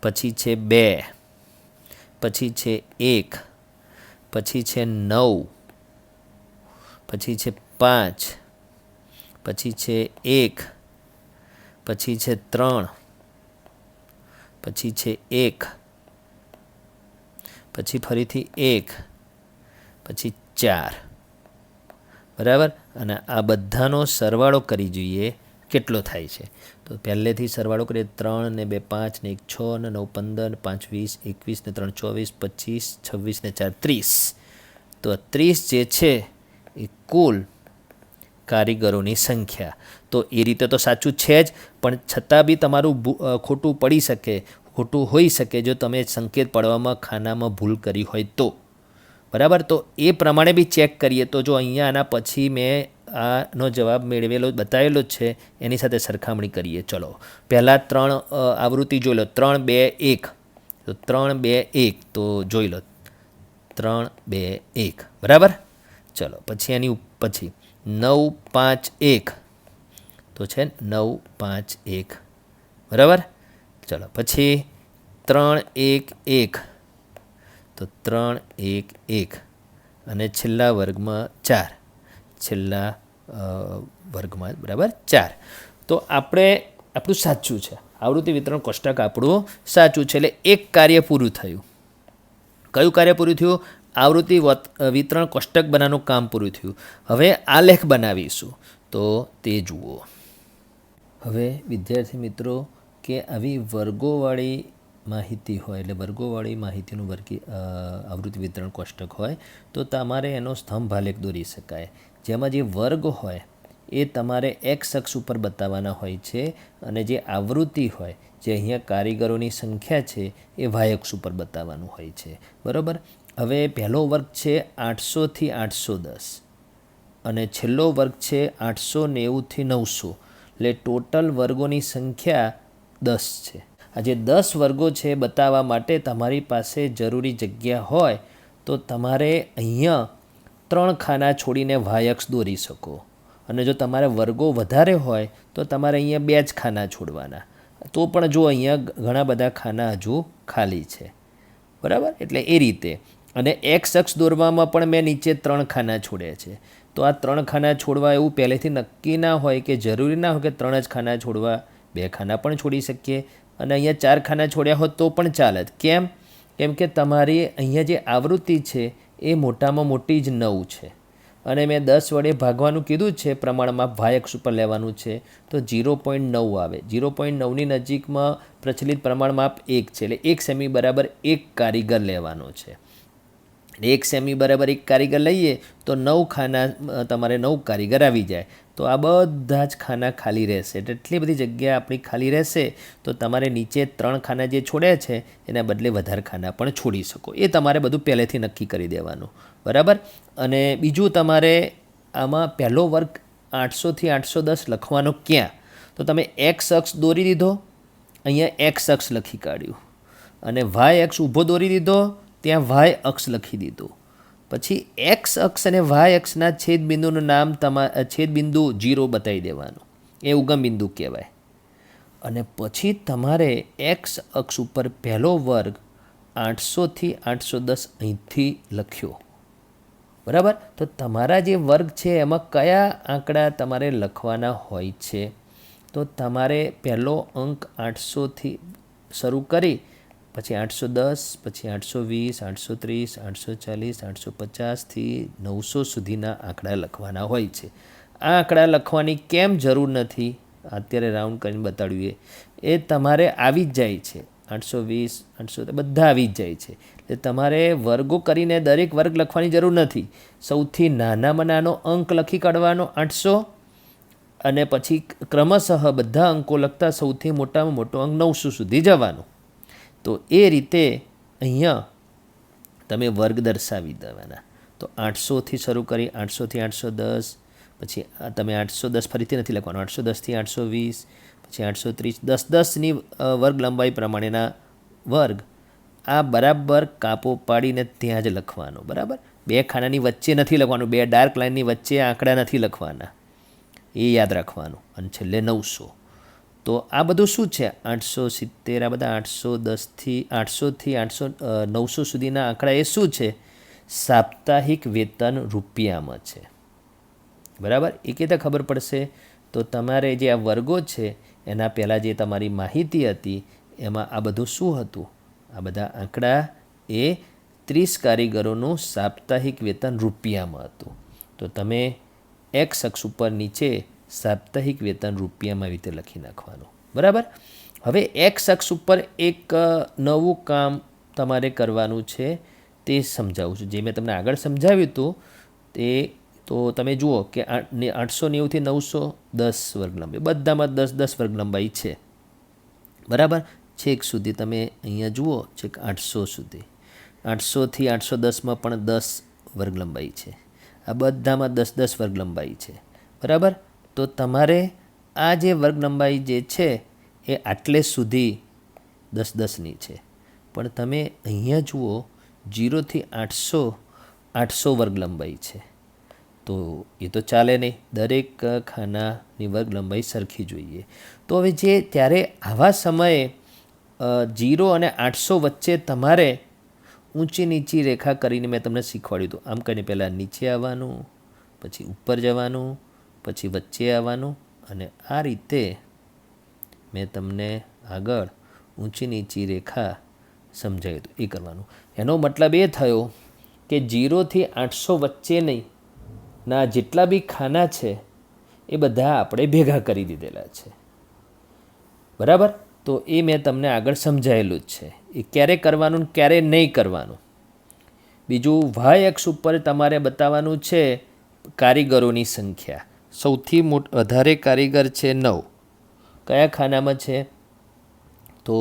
પછી છે 2, પછી છે 1, પછી છે 9, પછી છે 5, પછી છે 1, પછી છે 3, પછી છે 1, પછી ફરીથી 1, પછી 4. બરાબર. અને આ બધાનો સરવાળો કરી જોઈએ કેટલો થાય છે. તો પહેલેથી સરવાળો કરીએ. 3 ને 2 5 ને 1 6 ને 9 15 ને 5 20 21 ને 3 24 25 26 ને 4 30. તો 30 જે છે એ કુલ કારીગરોની સંખ્યા. તો એ રીતે તો સાચું છે જ, પણ છતાં બી તમારું ખોટું પડી શકે, ખોટું હોઈ શકે જો તમે સંકેત પાડવામાં ખાનામાં ભૂલ કરી હોય તો. બરાબર. તો એ પ્રમાણે બી ચેક કરીએ. તો જો અહીંયા આના પછી મેં આનો જવાબ મેળવેલો બતાવેલો જ છે, એની સાથે સરખામણી કરીએ. ચલો પહેલાં 3 આવૃત્તિ જોઈ લો. 3 2 1. તો 3 2 1 તો જોઈ લો. 3 2 1. બરાબર. ચલો પછી એની પછી 9 5 1. તો છે 9 5 1. બરાબર. ચલો પછી 3 1 1. તો 3 1 1. અને છેલ્લા વર્ગમાં 4. છેલ્લા વર્ગમાં બરાબર 4. તો આપણું સાચું છે. આવૃત્તિ વિતરણ કોષ્ટક આપણું સાચું છે. એટલે એક કાર્ય પૂરું થયું. કયું કાર્ય પૂરું થયું? આવૃત્તિ વિતરણ કોષ્ટક બનાવવાનું કામ પૂરું થયું. હવે આલેખ બનાવીશું. તો તે જુઓ. હવે વિદ્યાર્થી મિત્રો, કે આવી વર્ગોવાળી માહિતી હોય, એટલે વર્ગોવાળી માહિતીનું આવૃત્તિ વિતરણ કોષ્ટક હોય, તો તમારે એનો સ્તંભ આલેખ દોરી શકાય. જેમાં જે વર્ગ હોય એ તમારે એક્સ અક્ષ ઉપર બતાવવાના હોય છે, અને જે આવૃત્તિ હોય, જે અહીંયા કારીગરોની સંખ્યા છે, એ વાય અક્ષ ઉપર બતાવવાનું હોય છે. બરાબર. હવે પહેલો વર્ગ છે 800 થી 810, અને છેલ્લો વર્ગ છે 890 થી 900. એટલે ટોટલ વર્ગોની સંખ્યા 10 છે. આ જે 10 વર્ગો છે બતાવવા માટે તમારી પાસે જરૂરી જગ્યા હોય તો તમારે અહીંયા 3 ખાના છોડીને વાય અક્ષ દોરી શકો. અને જો તમારે વર્ગો વધારે હોય તો તમારે અહીંયા 2 જ ખાના છોડવાના. તો પણ જો અહીંયા ઘણા બધા ખાના હજુ ખાલી છે. બરાબર. એટલે એ રીતે. અને એક્સ અક્ષ દોરવામાં પણ મેં નીચે 3 ખાના છોડ્યા છે. તો આ 3 ખાના છોડવા એવું પહેલેથી નક્કી ના હોય, કે જરૂરી ના હોય કે 3 જ ખાના છોડવા. 2 ખાના પણ છોડી શકીએ. અને અહીંયા 4 ખાના છોડ્યા હોત તો પણ ચાલે. કેમ? કેમ કે તમારી અહીંયા જે આવૃત્તિ છે એ મોટામાં મોટી જ 9 છે. અને મેં 10 વડે ભાગવાનું કીધું છે, પ્રમાણમાં વાય અક્ષ ઉપર લેવાનું છે. તો 0.9 આવે. 0.9ની નજીકમાં પ્રચલિત પ્રમાણમાપ 1 છે. એટલે 1 સેમી બરાબર 1 કારીગર લેવાનો છે. 1 સેમી બરાબર 1 કારીગર લઈએ તો 9 ખાના, તમારે 9 કારીગર આવી જાય. તો આ બધા જ ખાના ખાલી રહેશે. એટલી બધી જગ્યા આપણી ખાલી રહેશે. તો તમારે નીચે 3 ખાના જે છોડ્યા છે એના બદલે વધારે ખાના પણ છોડી શકો. એ તમારે બધું પહેલેથી નક્કી કરી દેવાનું. બરાબર. અને બીજું, તમારે આમાં પહેલો વર્ગ 800 થી 810 લખવાનો ક્યાં? તો તમે એક્સ અક્ષ દોરી દીધો, અહીંયા એક્સ અક્ષ લખી કાઢ્યું, અને વાય અક્ષ ઊભો દોરી દીધો, ત્યાં વાય અક્ષ લખી દીધું. પછી એક્સ અક્ષ અને વાય અક્ષના છેદબિંદુનું નામ છેદબિંદુ 0 બતાવી દેવાનું. એ ઉગમ બિંદુ કહેવાય. અને પછી તમારે એક્સ અક્ષ ઉપર પહેલો વર્ગ 800 થી 810 અહીંથી લખ્યો. બરાબર. તો તમારા જે વર્ગ છે એમાં કયા આંકડા તમારે લખવાના હોય છે? તો તમારે પહેલો અંક 800થી શરૂ કરી, પછી 810, પછી 820, 830, 840, 850થી 900 સુધીના આંકડા લખવાના હોય છે. આ આંકડા લખવાની કેમ જરૂર નથી? અત્યારે રાઉન્ડ કરીને બતાડ્યું એ તમારે આવી જ જાય છે. 820, 800 બધા આવી જ જાય છે. એટલે તમારે વર્ગો કરીને દરેક વર્ગ લખવાની જરૂર નથી. સૌથી નાનામાં નાનો અંક લખી કાઢવાનો 800, અને પછી ક્રમશઃ બધા અંકો લખતા સૌથી મોટામાં મોટો અંક 900 સુધી જવાનો. તો એ રીતે અહીંયા તમે વર્ગ દર્શાવી દેવાના. તો 800થી શરૂ કરી, 800થી 810, પછી તમે 810 ફરીથી નથી લખવાનું, 810થી 820, પછી 830, 10 10ની વર્ગ લંબાઈ પ્રમાણેના વર્ગ, આ બરાબર કાપો પાડીને ત્યાં જ લખવાનો, બરાબર. બે ખાનાની વચ્ચે નથી લખવાનું, બે ડાર્ક લાઇનની વચ્ચે આંકડા નથી લખવાના, એ યાદ રાખવાનું. અને છેલ્લે 900. તો આ બધું શું છે? 870, આ બધા 810થી 900 સુધીના આંકડા એ શું છે? સાપ્તાહિક વેતન રૂપિયામાં છે, બરાબર. એ કેતા ખબર પડશે? તો તમારે જે આ વર્ગો છે એના પહેલાં જે તમારી માહિતી હતી એમાં આ બધું શું હતું? આ બધા આંકડા એ 30 કારીગરોનું સાપ્તાહિક વેતન રૂપિયામાં હતું. તો તમે એક્સ અક્ષ ઉપર નીચે સાપ્તાહિક વેતન રૂપિયામાં રીતે લખી નાખવાનું, બરાબર. હવે એક્સ અક્ષ ઉપર એક નવું કામ તમારે કરવાનું છે, તે સમજાવું છું. જે મેં તમને આગળ સમજાવ્યું હતું તે તો તમે જુઓ કે 890થી 910 વર્ગ લંબાઈ, બધામાં 10 વર્ગ લંબાઈ છે, બરાબર. છેક સુધી તમે અહીંયા જુઓ, છેક 800 સુધી, 800થી 810માં પણ 10 વર્ગ લંબાઈ છે. આ બધામાં 10 વર્ગ લંબાઈ છે, બરાબર. તો તમારે આ જે વર્ગ લંબાઈ જે છે એ આટલે સુધી 10ની છે. પણ તમે અહીંયા જુઓ 0થી 800 વર્ગ લંબાઈ છે. તો એ તો ચાલે નહીં, દરેક ખાનાની વર્ગ લંબાઈ સરખી જોઈએ. તો હવે જે ત્યારે આવા સમયે 0 અને 800 વચ્ચે તમારે ઊંચી નીચી રેખા કરીને મેં તમને શીખવાડ્યું હતું. આમ કરીને પહેલાં નીચે આવવાનું, પછી ઉપર જવાનું, પછી વચ્ચે આવવાનું, અને આ રીતે મેં તમને આગળ ઊંચી નીચી રેખા સમજાવ્યું હતું, એ કરવાનું. એનો મતલબ એ થયો કે 0થી 800 વચ્ચેની ના જેટલા બી ખાના છે એ બધા આપણે ભેગા કરી દીધેલા છે, બરાબર. તો એ મેં તમને આગળ સમજાયેલું જ છે. એ ક્યારે કરવાનું ને ક્યારે નહીં કરવાનું. બીજું વાય અક્ષ ઉપર તમારે બતાવવાનું છે કારીગરોની સંખ્યા. સૌથી વધારે કારીગર છે 9. કયા ખાનામાં છે? તો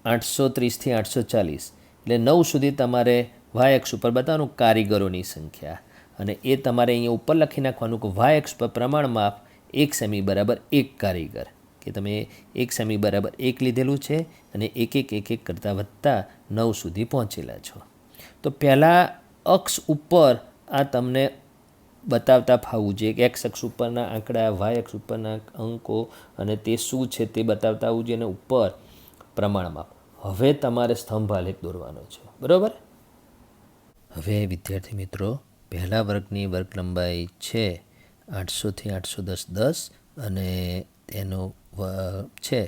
830થી 840, એટલે 9 સુધી તમારે વાય અક્ષ ઉપર બતાવવાનું કારીગરોની સંખ્યા. અને એ તમારે અહીંયા ઉપર લખી નાખવાનું કે વાય અક્ષ પર પ્રમાણ માપ 1 સેમી બરાબર 1 કારીગર, કે તમે 1 સેમી બરાબર 1 લીધેલું છે અને એક કરતાં વધતા 9 સુધી પહોંચેલા છો. તો પહેલાં અક્ષ ઉપર આ તમને બતાવતા ફાવવું જોઈએ કે એક્સ અક્ષ ઉપરના આંકડા, વાય અક્ષ ઉપરના અંકો અને તે શું છે તે બતાવતા આવવું જોઈએ, અને ઉપર પ્રમાણમાં. હવે તમારે સ્તંભ આલેખ દોરવાનો છે, બરાબર. હવે વિદ્યાર્થી મિત્રો, પહેલા વર્ગની વર્ગ લંબાઈ છે 800થી 810 અને તેનો છે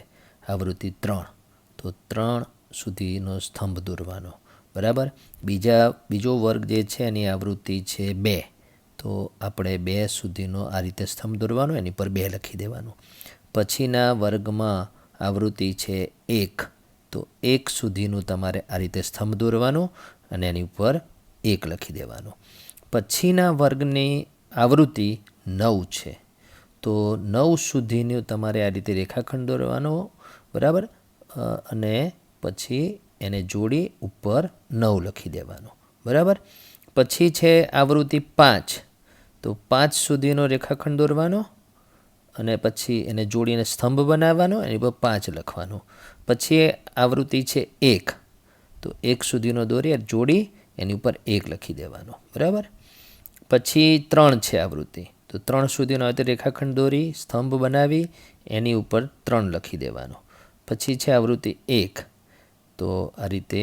આવૃત્તિ 3. તો 3 સુધીનો સ્તંભ દોરવાનો, બરાબર. બીજો વર્ગ જે છે એની આવૃત્તિ છે 2. તો આપણે 2 સુધીનો આ રીતે સ્તંભ દોરવાનો, એની પર 2 લખી દેવાનું. પછીના વર્ગમાં આવૃત્તિ છે 1. તો 1 સુધીનું તમારે આ રીતે સ્તંભ દોરવાનો અને એની ઉપર 1 લખી દેવાનું. પછીના વર્ગની આવૃત્તિ 9 છે. તો 9 સુધીનું તમારે આ રીતે રેખાખંડ દોરવાનો, બરાબર. અને પછી એને જોડી ઉપર 9 લખી દેવાનું, બરાબર. પછી છે આવૃત્તિ 5. તો 5 સુધીનો રેખાખંડ દોરવાનો અને પછી એને જોડીને સ્તંભ બનાવવાનો, એની પર 5 લખવાનું. પછી આવૃત્તિ છે 1. તો 1 સુધીનો દોરી જોડી એની ઉપર 1 લખી દેવાનો, બરાબર. પછી 3 છે આવૃત્તિ. તો 3 સુધીનો આ રીતે રેખાખંડ દોરી સ્તંભ બનાવી એની ઉપર 3 લખી દેવાનો. પછી છે આવૃત્તિ 1. તો આ રીતે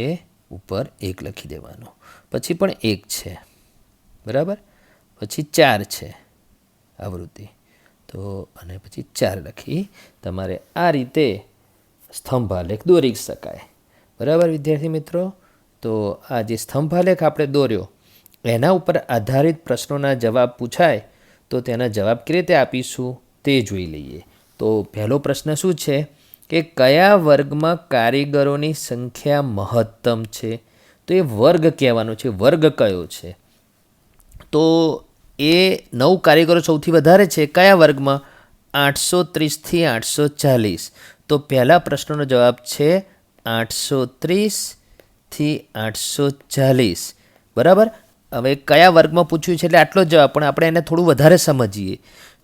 ઉપર 1 લખી દેવાનો. પછી પણ 1 છે, બરાબર. પછી 4 છે આવૃત્તિ. તો અને પછી 4 લખી તમારે આ રીતે સ્તંભાલેખ દોરી શકાય, બરાબર વિદ્યાર્થી મિત્રો. તો આ જે સ્તંભાલેખ આપણે દોર્યો એના ઉપર આધારિત પ્રશ્નોના જવાબ પૂછાય તો તેના જવાબ કેવી રીતે આપીશું તે જોઈ લઈએ. તો પહેલો પ્રશ્ન શું છે કે કયા વર્ગમાં કારીગરોની સંખ્યા મહત્તમ છે? તો એ વર્ગ કહેવાનો છે, વર્ગ કયો છે? તો એ 9 કારીગરો સૌથી વધારે છે કયા વર્ગમાં? 830થી 840. તો પહેલા પ્રશ્નનો જવાબ છે 830થી 840, બરાબર. હવે કયા વર્ગમાં પૂછ્યું છે એટલે આટલો જ જવાબ, પણ આપણે એને થોડું વધારે સમજીએ.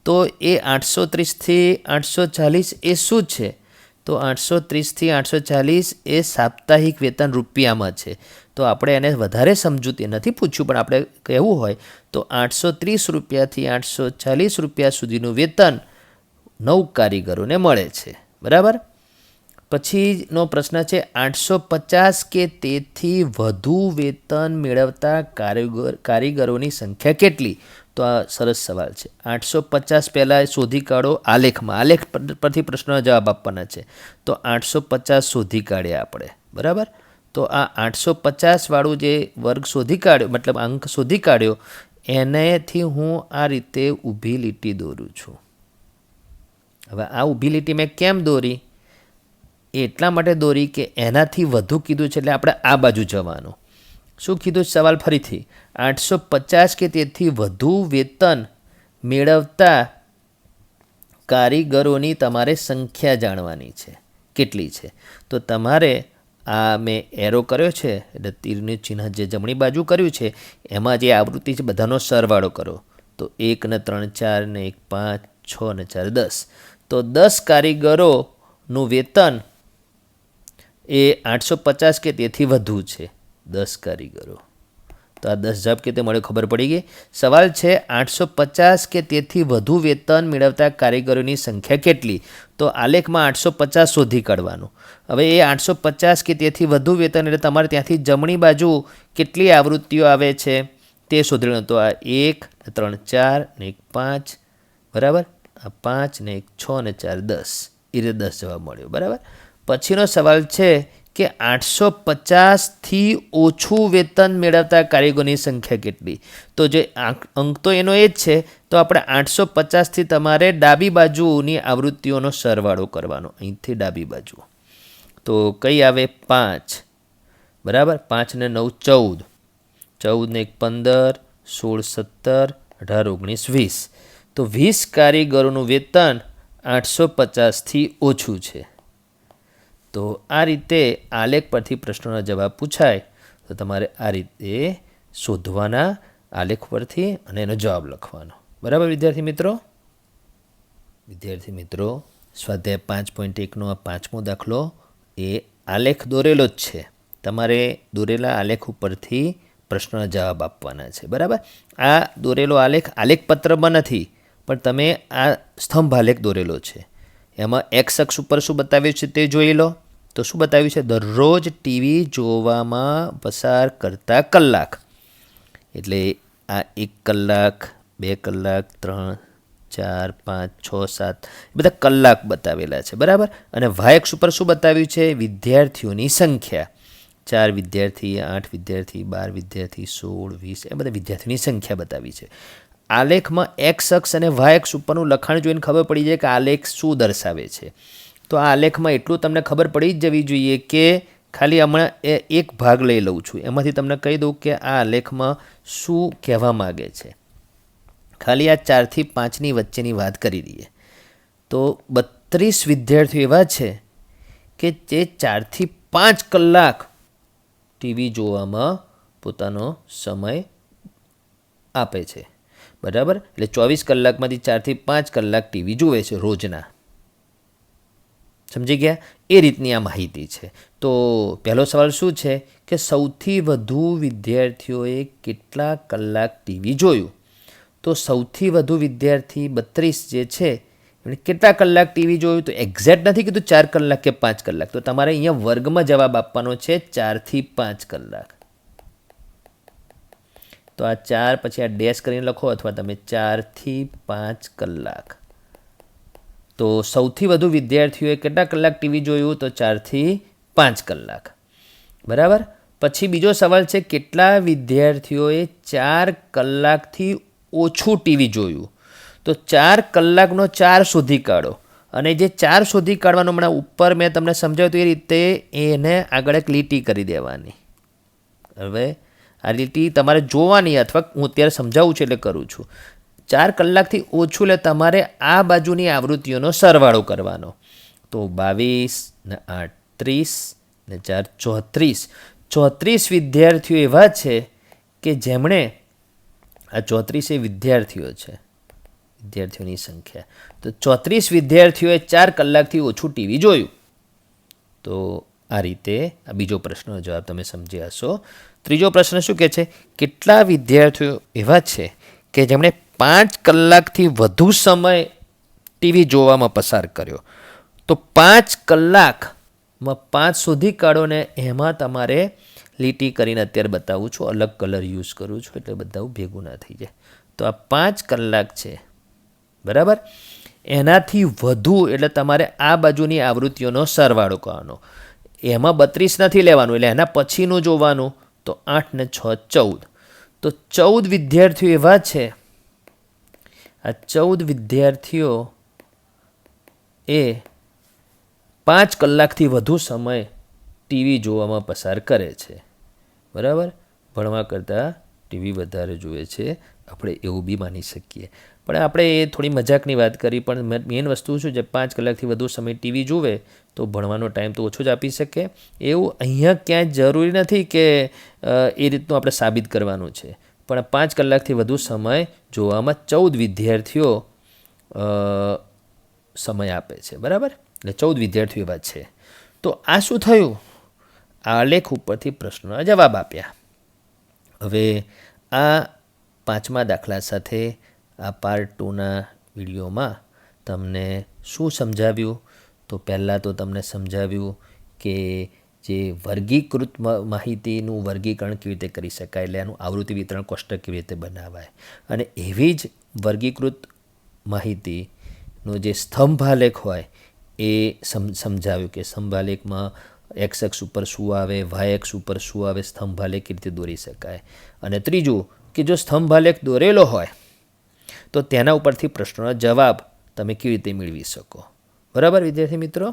તો એ 830થી 840 એ શું છે? તો 830થી 840 એ સાપ્તાહિક વેતન રૂપિયામાં છે. તો આપણે એને વધારે સમજૂતી નથી પૂછ્યું, પણ આપણે કહેવું હોય તો 830 રૂપિયાથી 840 રૂપિયા સુધીનું વેતન 9 કારીગરોને મળે છે. બરાબર. પછીનો પ્રશ્ન છે 850 કે તેથી વધુ વેતન મેળવતા કારીગરોની સંખ્યા કેટલી? તો આ સરસ સવાલ છે. 850 પહેલાં શોધી કાઢો આલેખમાં. આલેખ પરથી પ્રશ્નનો જવાબ આપવાના છે. તો 850 શોધી કાઢ્યા આપણે. બરાબર. તો આ 850 વાળું જે વર્ગ શોધી કાઢ્યો, મતલબ અંક શોધી કાઢ્યો, એનેથી હું આ રીતે ઊભી લીટી દોરું છું. હવે આ ઊભી લીટી મેં કેમ દોરી? એટલા માટે દોરી કે એનાથી વધુ કીધું છે એટલે આપણે આ બાજુ જવાનું. શું કીધું સવાલ ફરીથી? 850 કે તેથી વધુ વેતન મેળવતા કારીગરોની તમારે સંખ્યા જાણવાની છે. કેટલી છે? તો તમારે આ મેં એરો કર્યો છે એટલે તીરનું ચિહ્ન જે જમણી બાજુ કર્યું છે એમાં જે આવૃત્તિ છે બધાનો સરવાળો કરો. તો 1 ને 3 4 ને 1 5 6 ને 4 10. તો 10 કારીગરોનું વેતન એ 850 કે તેથી વધુ છે. 10 કારીગરો. તો આ 10 જવાબ કેતે મળે ખબર પડી ગઈ. સવાલ છે 850 કે તેથી વધુ વેતન મેળવતા કારીગરોની સંખ્યા કેટલી? તો આલેખમાં 850 શોધી કાઢવાનું. હવે એ 850 કે તેથી વધુ વેતન એટલે તમારે ત્યાંથી જમણી બાજુ કેટલી આવૃત્તિઓ આવે છે તે શોધી લેવાનું. તો આ 1 3 4 ને 1 5. બરાબર. આ 5 ને 1 6 ને 4 10. એ રીતે 10 જવાબ મળ્યો. બરાબર. પછીનો સવાલ છે કે 850થી ઓછું વેતન મેળવતા કારીગરોની સંખ્યા કેટલી? તો જે અંક તો એનો એ જ છે. તો આપણે 850થી તમારે ડાબી બાજુની આવૃત્તિઓનો સરવાળો કરવાનો. અહીંથી ડાબી બાજુ. તો કઈ આવે? 5. બરાબર. 5 ને 9 14. 14 ને 1 15. 16 17. 18 19 20. તો 20 કારીગરોનું વેતન 850થી ઓછું છે. તો આ રીતે આલેખ પરથી પ્રશ્નોના જવાબ પૂછાય તો તમારે આ રીતે શોધવાના આલેખ પરથી અને એનો જવાબ લખવાનો. બરાબર વિદ્યાર્થી મિત્રો? સ્વાધ્યાય 5.1નો આ 5મો દાખલો એ આલેખ દોરેલો જ છે. તમારે દોરેલા આલેખ ઉપરથી પ્રશ્નોના જવાબ આપવાના છે. બરાબર. આ દોરેલો આલેખ આલેખપત્રમાં નથી, પણ તમે આ સ્તંભ આલેખ દોરેલો છે. એમાં એક્સ અક્ષ ઉપર શું બતાવ્યું છે તે જોઈ લો. તો શું બતાવ્યું છે? દરરોજ ટીવી જોવામાં પસાર કરતા કલાક. એટલે આ 1 કલાક 2 કલાક 3 4 5 6 7 બધા કલાક બતાવેલા છે. બરાબર. અને વાય અક્ષ ઉપર શું બતાવ્યું છે? વિદ્યાર્થીઓની સંખ્યા. 4 વિદ્યાર્થી, 8 વિદ્યાર્થી, 12 વિદ્યાર્થી, 16 20 એ બધા વિદ્યાર્થીઓની સંખ્યા બતાવી છે. આલેખમાં એક્સ અક્ષ અને વાય અક્ષ ઉપરનું લખાણ જોઈને ખબર પડી જાય કે આલેખ શું દર્શાવે છે. તો આ આલેખમાં એટલું તમને ખબર પડી જ જવી જોઈએ કે ખાલી હમણાં એક ભાગ લઈ લઉં છું, એમાંથી તમને કહી દઉં કે આ આલેખમાં શું કહેવા માગે છે. ખાલી આ 4 થી 5ની વચ્ચેની વાત કરી દઈએ તો 32 વિદ્યાર્થીઓ એવા છે કે જે 4 થી 5 કલાક ટીવી જોવામાં પોતાનો સમય આપે છે. બરાબર. એટલે 24 કલાકમાંથી 4 થી 5 કલાક ટીવી જુએ છે રોજના. સમજી ગયા? એ રીતની આ માહિતી છે. તો પહેલો સવાલ શું છે કે સૌથી વધુ વિદ્યાર્થીઓએ કેટલા કલાક ટીવી જોયું? તો સૌથી વધુ વિદ્યાર્થી 32 જે છે એમણે કેટલા કલાક ટીવી જોયું? તો એક્ઝેક્ટ નથી કીધું 4 કલાક કે 5 કલાક. તો તમારે અહીંયા વર્ગમાં જવાબ આપવાનો છે 4 થી 5 કલાક. તો આ 4 પછી આ ડેશ કરીને લખો અથવા તમે 4 થી 5 કલાક. તો સૌથી વધુ વિદ્યાર્થીઓએ કેટલા કલાક ટીવી જોયું? તો 4 થી 5 કલાક. બરાબર. પછી બીજો સવાલ છે કેટલા વિદ્યાર્થીઓએ 4 કલાકથી ઓછું ટીવી જોયું? તો 4 કલાકનો 4 શોધી કાઢો. અને જે 4 શોધી કાઢવાનો હમણાં ઉપર મેં તમને સમજાવ્યું એ રીતે એને આગળ એક લીટી કરી દેવાની. હવે આ લીટી તમારે જોવાની અથવા હું અત્યારે સમજાવું છું એટલે કરું છું. 4 કલાકથી ઓછું એટલે તમારે આ બાજુની આવૃત્તિઓનો સરવાળો કરવાનો. તો 22 ને 8 30 ને 4 34. 34 વિદ્યાર્થીઓ એવા છે કે જેમણે આ 34 એ વિદ્યાર્થીઓ છે, વિદ્યાર્થીઓની સંખ્યા. તો 34 વિદ્યાર્થીઓએ 4 કલાકથી ઓછું ટીવી જોયું. તો આ રીતે આ બીજો પ્રશ્નનો જવાબ તમે સમજી હશો. ત્રીજો પ્રશ્ન શું કહે છે? કેટલા વિદ્યાર્થીઓ એવા છે કે જેમણે 5 કલાકથી વધુ સમય ટીવી જોવામાં પસાર કર્યો? તો 5 કલાકમાં 5 શોધી કાઢો ને એમાં તમારે લીટી કરીને અત્યારે બતાવું છું, અલગ કલર યુઝ કરું છું એટલે બધા ભેગું ના થઈ જાય. તો આ 5 કલાક છે, બરાબર. એનાથી વધુ એટલે તમારે આ બાજુની આવૃત્તિઓનો સરવાળો કરવાનો. એમાં 32 નથી લેવાનું, એટલે એના પછીનું જોવાનું. તો 8 ને 6 14. તો 14 વિદ્યાર્થીઓ એવા છે, આ 14 વિદ્યાર્થીઓ એ 5 કલાકથી વધુ સમય ટીવી જોવામાં પસાર કરે છે, બરાબર. ભણવા કરતાં ટીવી વધારે જુએ છે, આપણે એવું બી માની શકીએ. પણ આપણે એ થોડી મજાકની વાત કરી, પણ મેઇન વસ્તુ શું છે, 5 કલાકથી વધુ સમય ટીવી જુએ તો ભણવાનો ટાઈમ તો ઓછો જ આપી શકે. એવું અહીંયા ક્યાંય જરૂરી નથી કે એ રીતનું આપણે સાબિત કરવાનું છે. પણ 5 કલાકથી વધુ સમય જોવામાં 14 વિદ્યાર્થીઓ સમય આપે છે, બરાબર. એટલે 14 વિદ્યાર્થીઓ એવા છે. તો આ શું થયું? આલેખ ઉપરથી પ્રશ્નોના જવાબ આપ્યા. હવે આ 5મા દાખલા સાથે આ પાર્ટ 2ના વિડીયોમાં તમને શું સમજાવ્યું? તો પહેલાં તો તમને સમજાવ્યું કે જે વર્ગીકૃત માહિતીનું વર્ગીકરણ કેવી રીતે કરી શકાય, એટલે એનું આવૃત્તિ વિતરણ કોષ્ટક કેવી રીતે બનાવાય. અને એવી જ વર્ગીકૃત માહિતીનો જે સ્તંભાલેખ હોય એ સમજાવ્યું કે સ્તંભાલેખમાં એક્સ અક્ષ ઉપર શું આવે, વાય અક્ષ ઉપર શું આવે, સ્તંભાલેખ કેવી રીતે દોરી શકાય. અને ત્રીજું કે જો સ્તંભાલેખ દોરેલો હોય તો તેના ઉપરથી પ્રશ્નોના જવાબ તમે કેવી રીતે મેળવી શકો. બરાબર વિદ્યાર્થી મિત્રો?